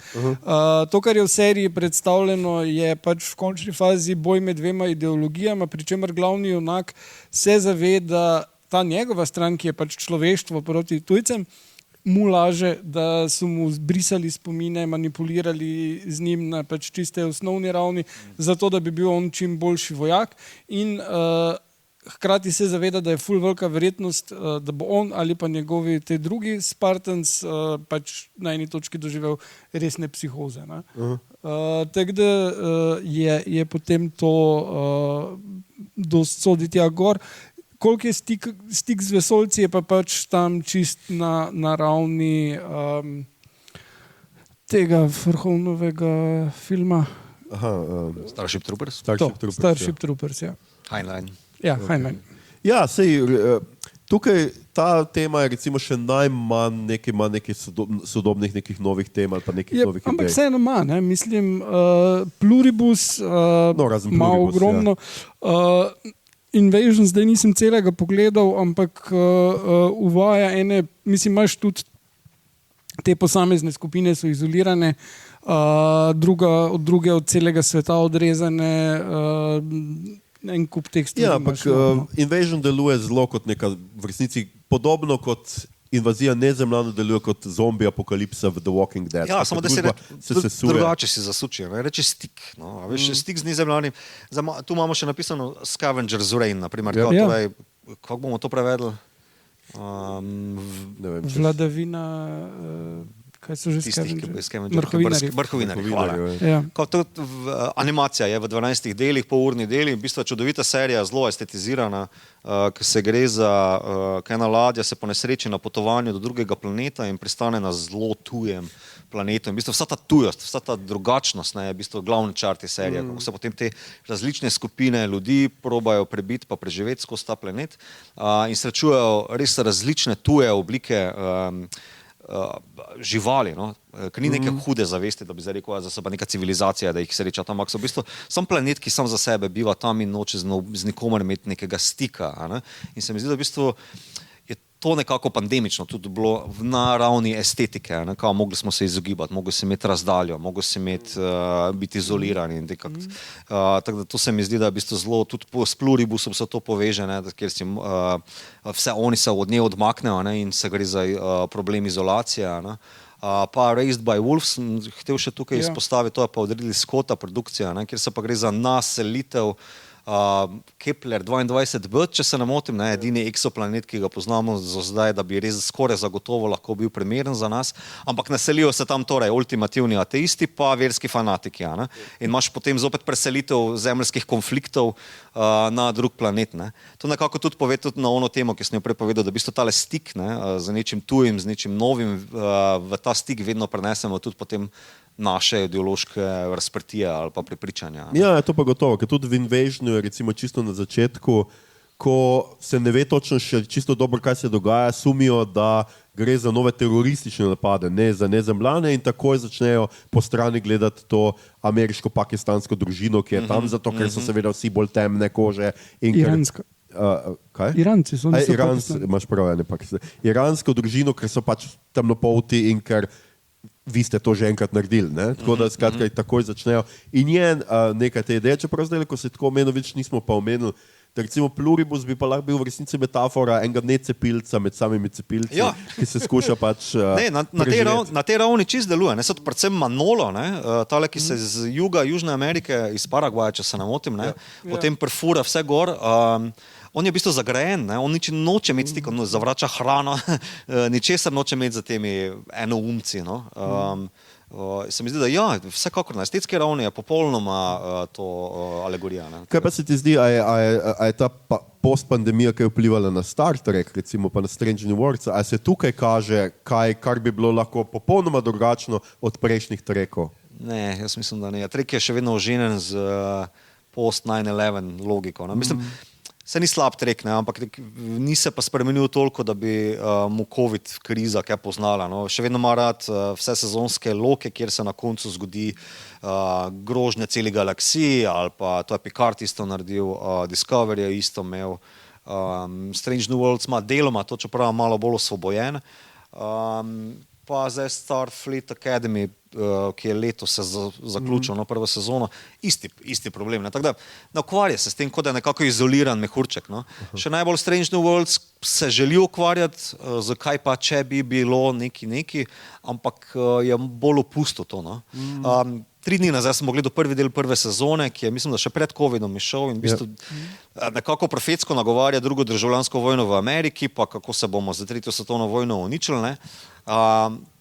to, kar je v seriji predstavljeno, je pač v končni fazi boj med dvema ideologijama, pri čemer glavni junak se zave, da ta njegova stran, ki je pač človeštvo proti tujcem, mu laže, da so mu zbrisali spomine, manipulirali z njim na pač čiste osnovni ravni, zato da bi bil on čim boljši vojak in hkrati se zaveda, da je ful velika verjetnost, da bo on ali pa njegovi te drugi Spartans pač na eni točki doživel resne psihoze. Tako da je potem to dost sodi tja gor. Koliko je stik z vesoljci, je pa pač tam čist na ravni tega vrhovnovega filma. Starship Troopers? Starship Troopers, ja. Heinlein. Ja, Heinlein. Ja, sej, tukaj ta tema je recimo še najmanj nekih sodobnih nekih novih tem ali pa nekih novih idej. Ampak vseeno ima, ne? Mislim, Pluribus ima ogromno. Invasion zdaj nisem celega pogledal, ampak uvaja ene, mislim, imaš tudi te posamezne skupine so izolirane, druge od celega sveta odrezane, en kup teh stvari. Ja, ampak Invasion deluje zelo kot neka v resnici podobno kot invazija Nezemljana deluje kot zombi apokalipsa v The Walking Dead. Ja, samo da se drugače si zasučijo. Reče stik. No, veš, stik z Nezemljanim. Tu imamo še napisano Scavenger's Reign, naprimer. Kako bomo to prevedli? Vladavina... Kaj so že Mrhovinarji. Hvala. Ja. Animacija je v 12 delih, polurni deli, v bistvu čudovita serija, zelo estetizirana, ki se gre za, kaj ena ladja se ponesreči na potovanju do drugega planeta in pristane na zelo tujem planetu. In v bistvu vsa ta tujost, vsa ta drugačnost je v bistvu glavni čar te serije, kako se potem te različne skupine ljudi probajo prebiti pa preživeti skozi ta planet in srečujejo res različne tuje oblike živali, no? Ker ni neke hude zavesti, da bi zdaj rekel, da so pa neka civilizacija, da jih sreča tam, ampak so v bistvu sam planet, ki sam za sebe biva tam in noče z nikomer imeti nekega stika. Ne? In se mi zdi, da v bistvu je to nekako pandemično tudi bilo na ravni estetike, ne? Kao, mogli smo se izogibati, mogli se imeti razdaljo, mogli se imeti, biti izolirani. Tako da to se mi zdi, da je v bistvu zelo, tudi s pluribusom se to poveže, ne? Ker si, vse oni se od nje odmaknejo, ne? In se gre za problem izolacije. Ne? Pa Raised by Wolves, hotel še tukaj izpostaviti, to je pa od Ridley Scotta produkcija, ne? Kjer se pa gre za naselitev Kepler 22b, če se ne motim, ne, edini eksoplanet, ki ga poznamo za zdaj, da bi res skoraj zagotovo lahko bil primeren za nas, ampak naselijo se tam torej ultimativni ateisti pa verski fanatiki. Ne? In imaš potem zopet preselitev zemeljskih konfliktov na drug planet. Ne? To nekako tudi pove tudi na ono temo, ki sem jo prej povedal, da v bistvu tale stik, ne, z nečim tujim, z nečim novim, v ta stik vedno prenesemo tudi potem naše ideološke razprtije ali pa prepričanja. Ja, to pa gotovo, ker tudi v Invasionu, recimo čisto na začetku, ko se ne ve točno še čisto dobro, kaj se dogaja, sumijo, da gre za nove teroristične napade, ne za nezemljane in takoj začnejo po strani gledati to ameriško-pakistansko družino, ki je tam, zato ker so seveda vsi bolj temne kože. Iranska. Kaj? Iranci so imaš prav, ne Pakistan. Iransko družino, ker so pač temnopolti in ker vi ste to že enkrat naredili, ne? Tako da skratka takoj začnejo. In je nekaj te ideje, čeprav zdaj, ko se tako omenil, več nismo pa omenili, da recimo pluribus bi pa lahko bil v resnici metafora enega necepilca med samimi cepilci, ki se skuša pač na tej ravni čist deluje. Ne? So predvsem Manolo, tale, ki se iz Južne Amerike, iz Paragvaja, če se ne motim, ne? Potem perfura vse gor. On je v bistvu zagrajen, ne? On noče imeti stika, zavrača hrano, ničesar noče imeti za temi enoumci. No? Se mi zdi, da ja, vsekakor na estetski ravni je popolnoma to alegorija. Ne? Kaj pa se ti zdi, a je ta postpandemija, ki je vplivala na Star Trek, recimo pa na Strange New Worlds, a se tukaj kaže kaj, kar bi bilo lahko popolnoma drugačno od prejšnjih Trekov? Ne, jaz mislim, da ne. Trek je še vedno oženjen z post 9/11 logiko. Ne? Mislim, se ni slab Trek, ne, ampak ni se pa spremenil toliko, da bi mu COVID kriza kaj poznala. No. Še vedno ima rad vse sezonske loke, kjer se na koncu zgodi grožnja celi galaksiji, ali pa to je Picard isto naredil, Discovery je isto imel, Strange New Worlds ima deloma, to čeprav malo bolj osvobojen, pa zdaj Starfleet Academy, ki je letos se zaključil na prvo sezono, isti problem. Ne? Tako da ne ukvarja se s tem, kot da je nekako izoliran mehurček. No? Še najbolj Strange New Worlds se želi ukvarjati, zakaj pa če bi bilo neki, ampak je bolj opusto to. No? 3 dni nazaj smo gledali prvi del prve sezone, ki je, mislim, da še pred COVID-om išel in v bistvu nekako profetsko nagovarja drugo državljansko vojno v Ameriki, pa kako se bomo za 3. svetovno vojno uničili, ne?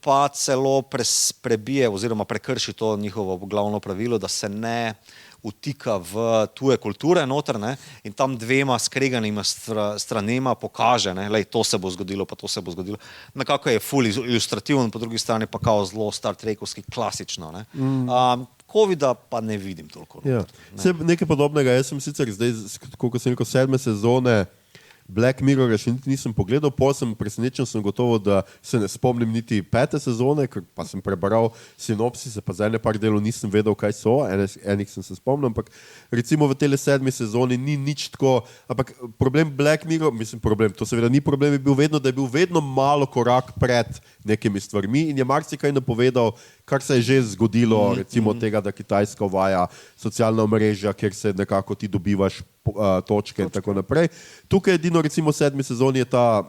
Pa celo prebije oziroma prekrši to njihovo glavno pravilo, da se ne utika v tuje kulture noter, ne? In tam dvema skreganima stranema pokaže, ne? Lej, to se bo zgodilo, pa to se bo zgodilo. Nekako je ful ilustrativen, po drugi strani pa kao zelo Star Trekovski klasično. Ne? Covida pa ne vidim toliko. Ja. Nekaj podobnega, jaz sem sicer zdaj, koliko sem rekel, 7. sezone Black Mirror še nisem pogledal, sem presenečen, sem gotovo, da se ne spomnim niti 5. sezone, ker pa sem prebral sinopsise, pa za ene par delov nisem vedel, kaj so, enih sem se spomnil, ampak recimo v tele 7. sezoni ni nič tako, ampak problem Black Mirror, to seveda ni problem, je bil vedno, da je bil vedno malo korak pred nekimi stvarmi in je marsikaj napovedal, kar se je že zgodilo, recimo tega, da Kitajska uvaja socialna omrežja, kjer se nekako ti dobivaš točke in tako naprej. Tukaj edino recimo v 7. sezoni je ta,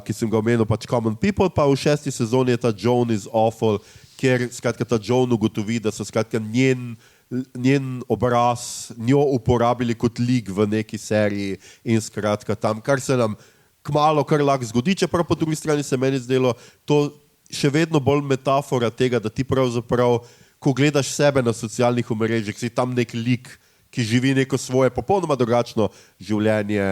ki sem ga omenil, pač Common People, pa v 6. sezoni je ta Joan is Awful, kjer skratka ta Joan ugotovi, da so skratka njen obraz, njo uporabili kot lik v neki seriji in skratka tam, kar se nam kmalu kar lahko zgodi, čeprav po drugi strani se meni zdelo to še vedno bolj metafora tega, da ti pravzaprav, ko gledaš sebe na socialnih omrežjih, si tam nek lik, ki živi neko svoje popolnoma drugačno življenje,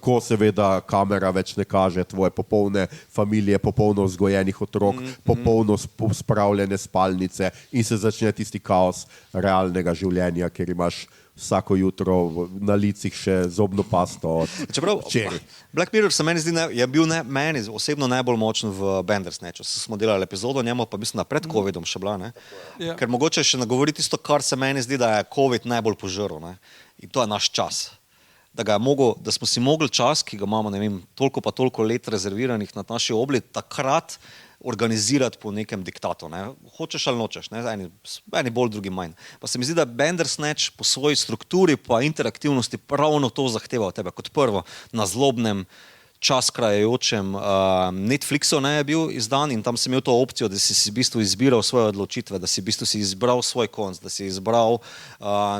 ko seveda kamera več ne kaže tvoje popolne familije, popolno vzgojenih otrok, popolno spravljene spalnice in se začne tisti kaos realnega življenja, kjer imaš vsako jutro na licih še zobno pasto od Čeprav včeraj. Black Mirror se meni zdi, je bil meni osebno najbolj močen v Bandersnatchu. Smo delali epizodo o njemu, pa mislim, da pred COVID-om še bila. Ja. Ker mogoče še nagovori tisto, kar se meni zdi, da je COVID najbolj požrl. In to je naš čas. Da smo si mogli čas, ki ga imamo, ne vem, toliko pa toliko let rezerviranih na naši obli, takrat organizirati po nekem diktatu. Hočeš ali nočeš, eni bolj, drugi manj. Pa se mi zdi, da Bandersnatch po svoji strukturi pa interaktivnosti ravno to zahteva od tebe. Kot prvo, na zlobnem, čas krajajočem Netflixu je bil izdan in tam si imel to opcijo, da si v bistvu izbiral svoje odločitve, da si v bistvu izbral svoj konc, da si izbral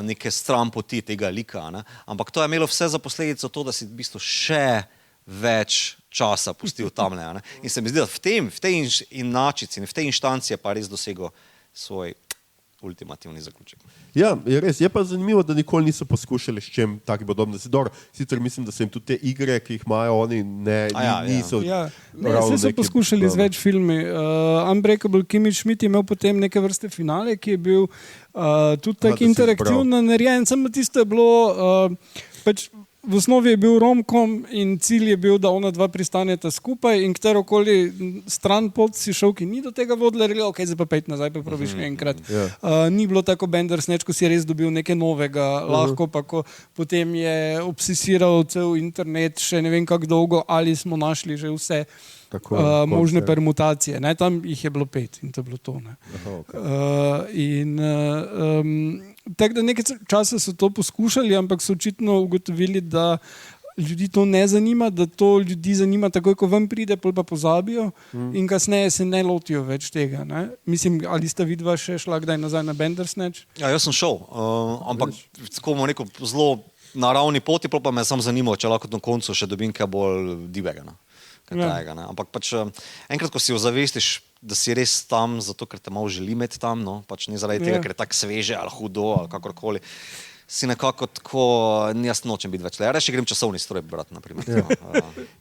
neke stran poti tega lika. Ampak to je imelo vse za posledico to, da si v bistvu še več časa pustil tam. In se mi zdi, da v tej inačici in v tej inštanci je pa res dosegel svoj ultimativni zaključek. Ja, je res. Je pa zanimivo, da nikoli niso poskušali s čem takim podobnim. Sicer mislim, da se jim tudi te igre, ki jih imajo oni, niso. Ja. Vse so poskušali z več filmi. Unbreakable Kimmy Schmidt je imel potem neke vrste finale, ki je bil tudi tako interaktivno narejen. Samo tisto je bilo v osnovi je bil romkom in cilj je bil, da ona dva pristaneta skupaj in katerokoli stran pot si šel, ki ni do tega vodila, rekel, ok, zdaj pa pejt nazaj, pa praviš enkrat. Ni bilo tako Bandersnatch, ko si res dobil nekaj novega, lahko pa ko potem je obsesiral cel internet še ne vem kako dolgo, ali smo našli že vse možne permutacije. Tam jih je bilo 5 in to je bilo to. Tako da nekaj časa so to poskušali, ampak so očitno ugotovili, da ljudi to ne zanima, da to ljudi zanima takoj, ko vam pride, pol pa pozabijo in kasneje se ne lotijo več tega. Mislim, ali sta vidva še šla kdaj nazaj na Bandersnatch? Ja, jaz sem šel, ampak tako bom rekel, zelo na ravni poti, pa me sam zanimalo, če lahko na koncu še dobim kaj bolj divega. Ampak enkrat, ko si ozavestiš, da si res tam, zato ker te malo želi imeti tam, ne zaradi tega, ker je tako sveže ali hudo ali kakorkoli, si nekako tako, jaz nočem biti več. Jaz še grem časovni stroj brati, naprimer.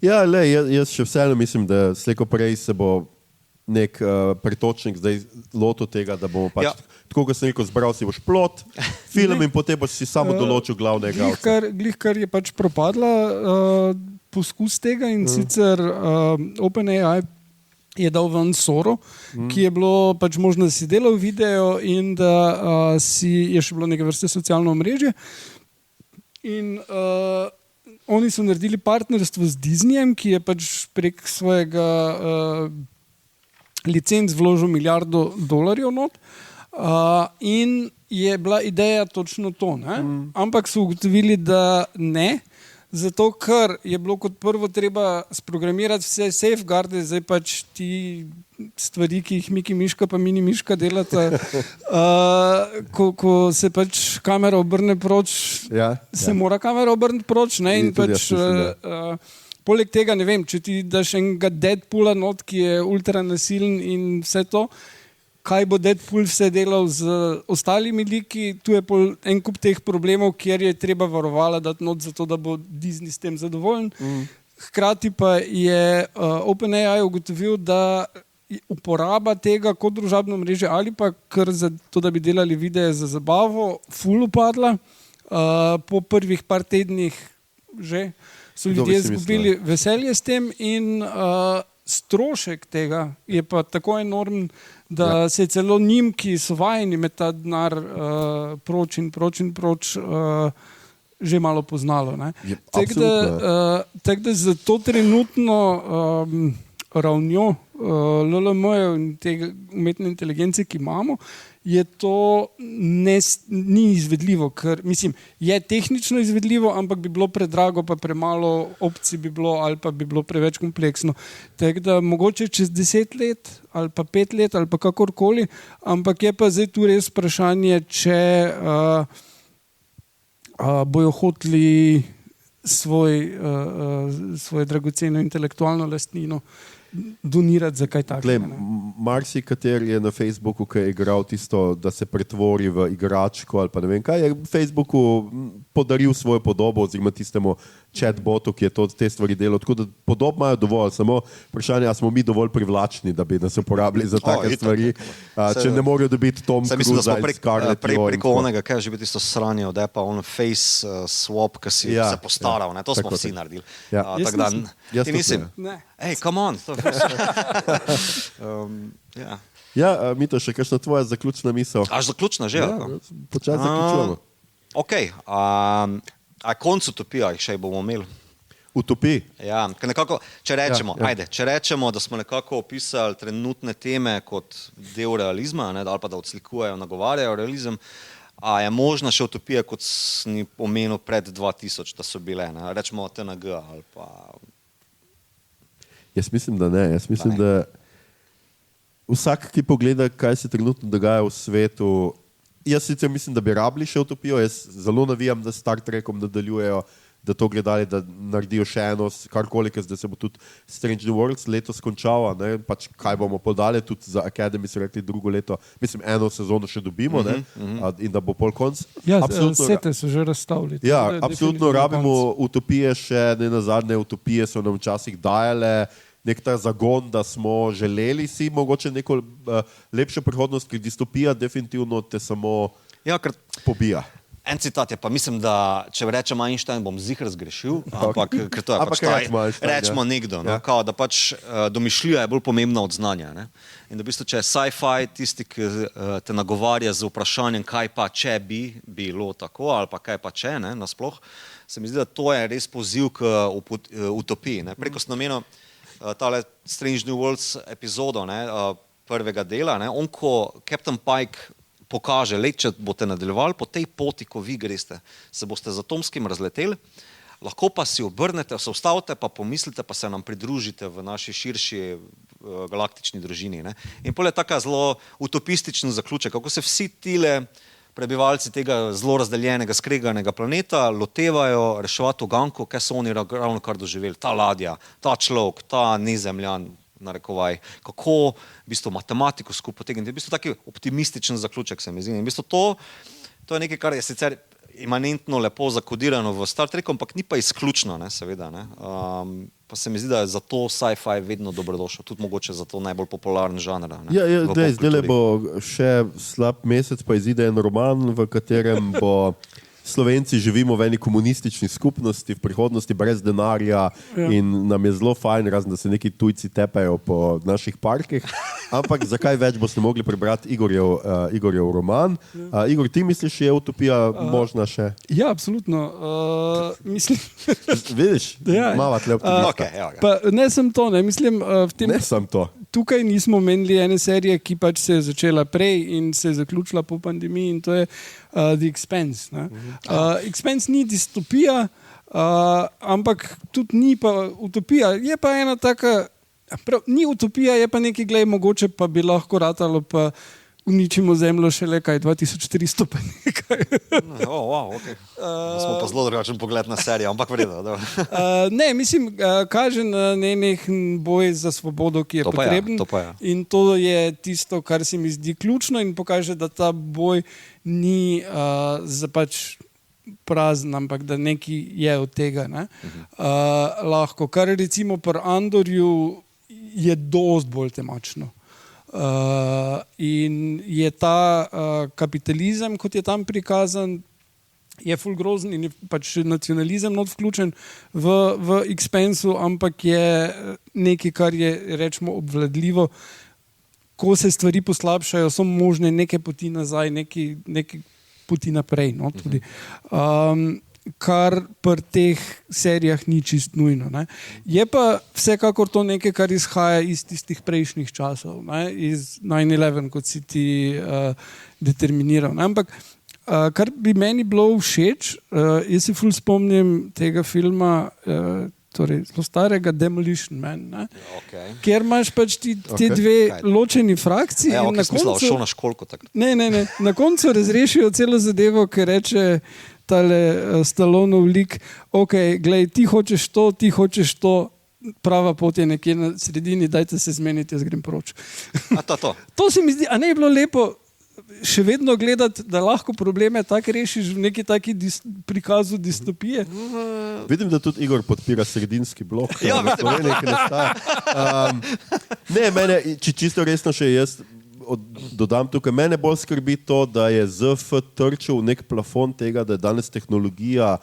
Jaz še vseeno mislim, da slejko prej se bo nek pretočnik zdaj lotil tega, da bomo tako, ko sem rekel, zbral si boš plot, film in potem boš si samo določil glavnega. Glih, kar je propadla poskus tega in sicer OpenAI je dal ven Soro, ki je bilo možno, da si delal video in da je še bilo neke vrste socialno omrežje. In oni so naredili partnerstvo z Disneyjem, ki je prek svojega licenc vložil $1 milijardo not. In je bila ideja točno to. Ampak so ugotovili, da ne. Zato, ker je bilo kot prvo treba sprogramirati vse safeguarde, zdaj ti stvari, ki jih Miki Miška pa Mini Miška delata, ko se kamera obrne proč, se mora kamera obrniti proč, in poleg tega, ne vem, če ti daš enega Deadpoola not, ki je ultra nasilen in vse to, kaj bo Deadpool vse delal z ostalimi liki, tu je en kup teh problemov, kjer je treba varovala dati not zato, da bo Disney s tem zadovoljen. Hkrati pa je OpenAI ugotovil, da uporaba tega kot družabno mreže ali pa kar za to, da bi delali videe za zabavo, ful upadla. Po prvih par tednih že so ljudje izgubili veselje s tem in strošek tega je pa tako enormen, da se je celo njim, ki so vajeni med ta denar proč že malo poznalo. Tako da za to trenutno ravnjo LLM-jev in te umetne inteligence, ki imamo, je to ni izvedljivo, ker mislim, je tehnično izvedljivo, ampak bi bilo predrago, pa premalo opcij bi bilo ali pa bi bilo preveč kompleksno. Tako da mogoče čez 10 let ali pa 5 let ali pa kakorkoli, ampak je pa zdaj tu res vprašanje, če bojo hoteli svojo dragoceno intelektualno lastnino donirati za kaj takega. Marsikater je na Facebooku, ki je igral tisto, da se pretvori v igračko ali pa ne vem kaj, je Facebooku podaril svojo podobo oziroma tistemu chatbotu, ki je te stvari delal. Tako da podob imajo dovolj, samo vprašanje, a smo mi dovolj privlačni, da bi nas uporabili za take stvari, če ne morajo dobiti Tom Cruise in Scarlett Johansson. Preko onega, kaj je že biti tisto sranje od Apple, on face swap, ki si se postaral, to smo vsi naredili. Jaz nisem. Ej, come on. Mito, še kakšna tvoja zaključna misel? Až zaključna že? Počasi zaključujemo. Ok, a konc utopija jih še bomo imeli? Utopij? Ja, nekako, če rečemo, da smo nekako opisali trenutne teme kot del realizma, ali pa da odslikujejo, nagovarjajo realizem, a je možna še utopija, kot si omenil pred 2000, da so bile, rečemo TNG ali pa... Jaz mislim, da ne. Jaz mislim, da vsak, ki pogleda, kaj se trenutno dogaja v svetu, jaz sicer mislim, da bi rabili še utopijo, jaz zelo navijam, da Star Trekom nadaljujejo, da to gledali, da naredijo še eno, karkoli, da se bo tudi Strange New Worlds letos končala, pač kaj bomo podali, tudi za Academy so rekli drugo leto, mislim, eno sezono še dobimo, in da bo pol konc. Ja, sete so že razstavili. Ja, absolutno rabimo utopije še, ne nazadnje, utopije so nam včasih dajale nek ta zagon, da smo želeli si mogoče neko lepšo prihodnost, ker distopija definitivno te samo pobija. En citat je pa, mislim, da če rečem Einstein, bom ziher zgrešil, ampak ker to je pač rečemo nekdo, kao, da pač domišljija je bolj pomembna od znanja. In da v bistvu, če je sci-fi tisti, ki te nagovarja z vprašanjem, kaj pa če bi bilo tako, ali pa kaj pa če, nasploh, se mi zdi, da to je res poziv k utopiji. Preko sem namenil tale Strange New Worlds epizodo prvega dela, on ko Captain Pike pokaže, če boste nadaljevali po tej poti, ko vi greste, se boste z atomskim razleteli, lahko pa si obrnete, se ustavite, pa pomislite, pa se nam pridružite v naši širši galaktični družini. In potem je taka zelo utopističen zaključek, kako se vsi tile prebivalci tega zelo razdeljenega, skreganega planeta lotevajo reševati uganko, kaj so oni ravno kar doživeli. Ta ladja, ta človek, ta nezemljan, narekovaj, kako v bistvu matematiko skupaj potegniti. V bistvu taki optimističen zaključek se mi zdi. In v bistvu to je nekaj, kar je sicer imanentno lepo zakodirano v Star Treku, ampak ni pa izključno, seveda. Pa se mi zdi, da je zato sci-fi vedno dobrodošel, tudi mogoče zato najbolj popularen žanr. Zdaj bo še slab mesec, pa izide en roman, v katerem bo Slovenci živimo v eni komunistični skupnosti, v prihodnosti brez denarja in nam je zelo fajn, razen da se neki tujci tepajo po naših parkih. Ampak zakaj več boste mogli prebrati Igorjev roman? Igor, ti misliš, je utopija možna še? Ja, absolutno. Mislim... Vidiš? Mala tle optimista. Ne sem to, mislim... Ne sem to. Tukaj nismo menili ene serije, ki pač se je začela prej in se je zaključila po pandemiji, in to je The Expanse. Expanse ni distopija, ampak tudi ni pa utopija. Je pa ena taka, ni utopija, je pa nekaj, glej, mogoče pa bi lahko ratalo pa uničimo zemljo šele kaj, 2300 pa nekaj. Okay. Smo pa zelo drugačen pogled na serijo, ampak vredno. Ne, mislim, kaže na nenehen boj za svobodo, ki je potreben. In to je tisto, kar se mi zdi ključno in pokaže, da ta boj ni za pač prazen, ampak da nekaj je od tega. Lahko. Kar recimo pri Andorju je dosti bolj temačno. In je ta kapitalizem, kot je tam prikazan, je ful grozen in je pač nacionalizem not vključen v Expansu, ampak je nekaj, kar je, rečemo, obvladljivo. Ko se stvari poslabšajo, so možne neke poti nazaj, neke poti naprej. Tudi. Kar pri teh serijah ni čist nujno. Je pa vsekakor to nekaj, kar izhaja iz tistih prejšnjih časov, iz 9/11, kot si ti determiniral. Ampak kar bi meni bilo všeč, jaz se ful spomnim tega filma, torej zelo starega Demolition Man, kjer imaš pač te dve ločeni frakciji. Ja, ok, smisla, šel na školko. Ne, na koncu razrešijo celo zadevo, ker reče tale Stallonov lik, ok, glej, ti hočeš to, prava pot je nekje na sredini, dajte se zmeniti, jaz grem proč. To. To se mi zdi, a ne je bilo lepo še vedno gledati, da lahko probleme tako rešiš v neki taki prikazu distopije. Vidim, da tudi Igor podpira sredinski blok. Ja, v Sloveniji, ki nastaja. Ne, mene, čisto resno še jaz dodam tukaj, mene bolj skrbi to, da je ZF trčil nek plafon tega, da je danes tehnologija,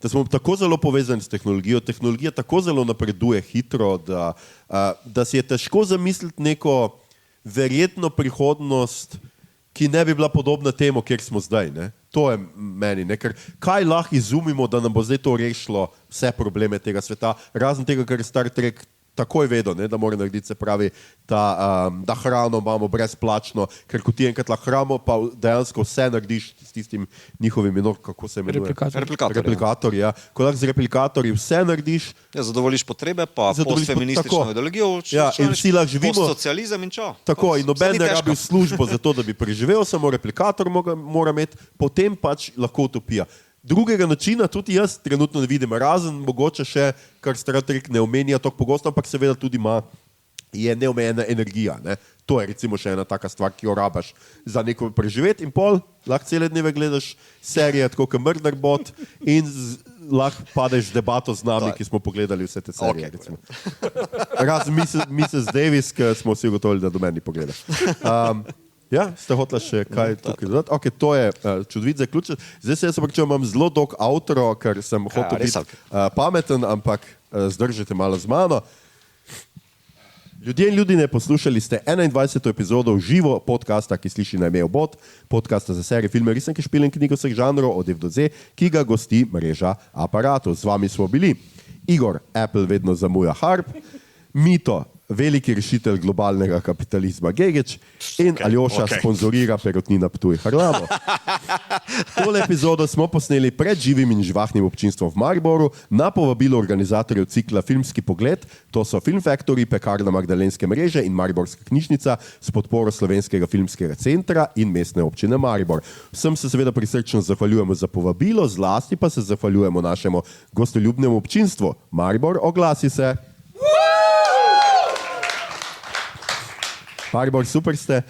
da smo tako zelo povezani s tehnologijo, tehnologija tako zelo napreduje hitro, da si je težko zamisliti neko verjetno prihodnost, ki ne bi bila podobna temu, kjer smo zdaj. Ne? To je meni, ne? Ker kaj lahko izumimo, da nam bo zdaj to rešilo vse probleme tega sveta, razen tega, ker je Star Trek takoj vedo, ne, da mora narediti, se pravi, da hrano imamo brezplačno, ker ko ti enkrat hramo, pa dejansko vse narediš s tistim njihovim, kako se imenuje? Replikator, ja. Ko lahko z replikatorji vse narediš. Ja, zadovoljiš potrebe, pa postfeministično ideologijo, in vsi lahko živimo. Postsocializem in čau. Tako, in noben ne rabi službo za to, da bi preživel, samo replikator mora imeti, potem pač lahko utopija. Drugega načina tudi jaz trenutno ne vidim, razen mogoče še, kar Star Trek ne omenja tako pogosto, ampak seveda tudi je neomejena energija. Ne? To je recimo še ena taka stvar, ki jo rabaš za neko preživeti in pol, lahko cele dneve gledaš serije, tako kot Murder Bot in lahko padeš v debato z nami, ki smo pogledali vse te serije. Okay, razen Mrs. Davis, ki smo vsi ugotovili, da do meni pogleda. Ja, ste hotela še kaj tukaj dodati? Ok, to je čudovit zaključek. Zdaj se jaz opravičujem, imam zelo dolg outro, ker sem hotel biti pameten, ampak zdržite malo z mano. Ljudje in ljudine, poslušali ste 21. epizodo živo podcasta, ki sliši na ime Obod, podcasta za serije, filme, risanke, špile in knjige vseh žanrov od F do Z, ki ga gosti mreža Aparatov. Z vami smo bili Igor, Apple vedno zamuja harp, Mito, veliki rešitelj globalnega kapitalizma Gegeč in Aljoša sponzorira perutnina Ptuj Harlamo. Tole epizodo smo posneli pred živim in živahnim občinstvom v Mariboru na povabilo organizatorjev cikla Filmski pogled, to so Film Factory, Pekarna Magdalenske mreže in Mariborska knjižnica s podporo Slovenskega filmskega centra in Mestne občine Maribor. Vsem se seveda prisrčno zahvaljujemo za povabilo, zlasti pa se zahvaljujemo našemu gostoljubnemu občinstvu. Maribor, oglasi se! Maribor, super ste.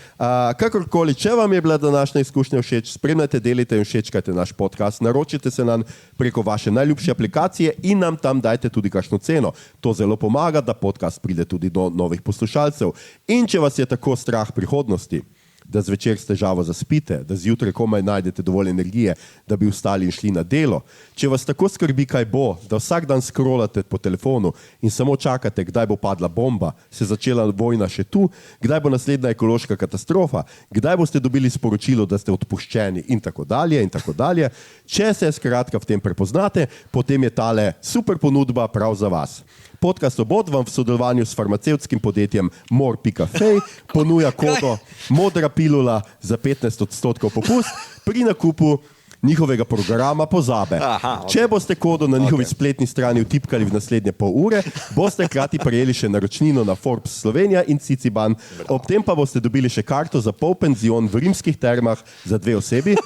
Kakorkoli, če vam je bila današnja izkušnja všeč, spremljajte, delite in všečkajte naš podcast, naročite se nam preko vaše najljubše aplikacije in nam tam dajte tudi kakšno ceno. To zelo pomaga, da podcast pride tudi do novih poslušalcev. In če vas je tako strah prihodnosti, da zvečer s težavo zaspite, da zjutraj komaj najdete dovolj energije, da bi vstali in šli na delo, če vas tako skrbi, kaj bo, da vsak dan scrollate po telefonu in samo čakate, kdaj bo padla bomba, se začela vojna še tu, kdaj bo naslednja ekološka katastrofa, kdaj boste dobili sporočilo, da ste odpuščeni in tako dalje in tako dalje. Če se skratka v tem prepoznate, potem je tale super ponudba prav za vas. Podcast Obod vam v sodelovanju s farmacevtskim podjetjem More.fej ponuja kodo Modra pilula za 15% popust pri nakupu njihovega programa Pozabe. Če boste kodo na njihovi spletni strani vtipkali v naslednje pol ure, boste hkrati prejeli še naročnino na Forbes Slovenija in Ciciban. Ob tem pa boste dobili še karto za polpenzion v rimskih termah za 2 osebi.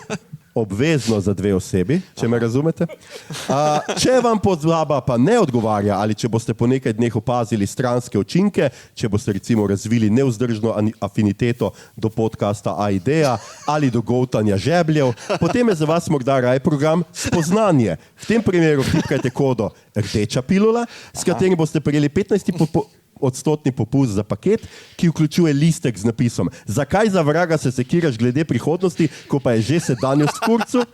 Obvezno za 2 osebi, če me razumete. Če vam Pozaba pa ne odgovarja ali če boste po nekaj dneh opazili stranske učinke, če boste recimo razvili nevzdržno afiniteto do podcasta A-ideja ali do goltanja žebljev, potem je za vas morda raj program Spoznanje. V tem primeru vtipkajte kodo Rdeča pilula, s katerim boste prejeli 15% popust za paket, ki vključuje listek z napisom: Zakaj za vraga se sekiraš glede prihodnosti, ko pa je že sedanjost v kurcu?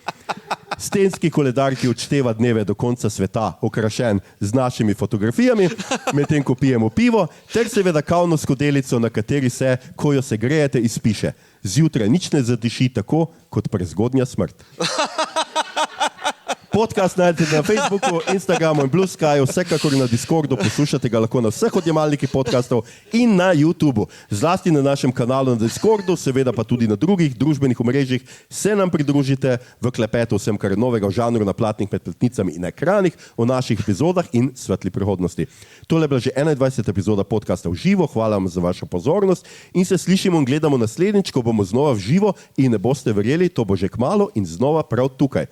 Stenski koledar, ki odšteva dneve do konca sveta, okrašen z našimi fotografijami, medtem ko pijemo pivo, ter seveda kavno skodelico, na kateri se, ko jo segrejete, izpiše: Zjutraj nič ne zadiši tako, kot prezgodnja smrt. Podcast najdete na Facebooku, Instagramu in Blue Skyju, vsekakor na Discordu, poslušate ga lahko na vseh odjemalnikih podcastov in na YouTubu. Zlasti na našem kanalu na Discordu, seveda pa tudi na drugih družbenih omrežjih se nam pridružite v klepetu vsem, kar je novega v žanru na platnih, med platnicami in ekranih, o naših epizodah in svetli prihodnosti. Tole je bila že 21. epizoda podcasta v živo, hvala vam za vašo pozornost in se slišimo in gledamo naslednjič, ko bomo znova v živo in ne boste verjeli, to bo že kmalu in znova prav tukaj.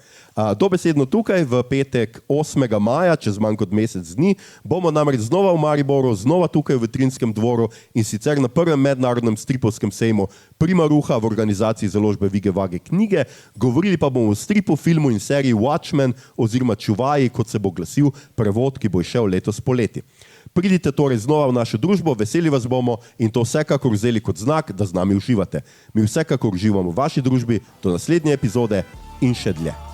Dobesedno tukaj v petek 8. maja, čez manj kot mesec dni. Bomo namreč znova v Mariboru, znova tukaj v Vetrinskem dvoru in sicer na prvem mednarodnem stripovskem sejmu Primaruha v organizaciji založbe Vige Vage knjige. Govorili pa bomo o stripu, filmu in seriji Watchmen oziroma Čuvaji, kot se bo glasil prevod, ki bo išel letos poleti. Pridite torej znova v našo družbo, veseli vas bomo in to vsekakor vzeli kot znak, da z nami uživate. Mi vsekakor uživamo v vaši družbi, do naslednje epizode in še dlje.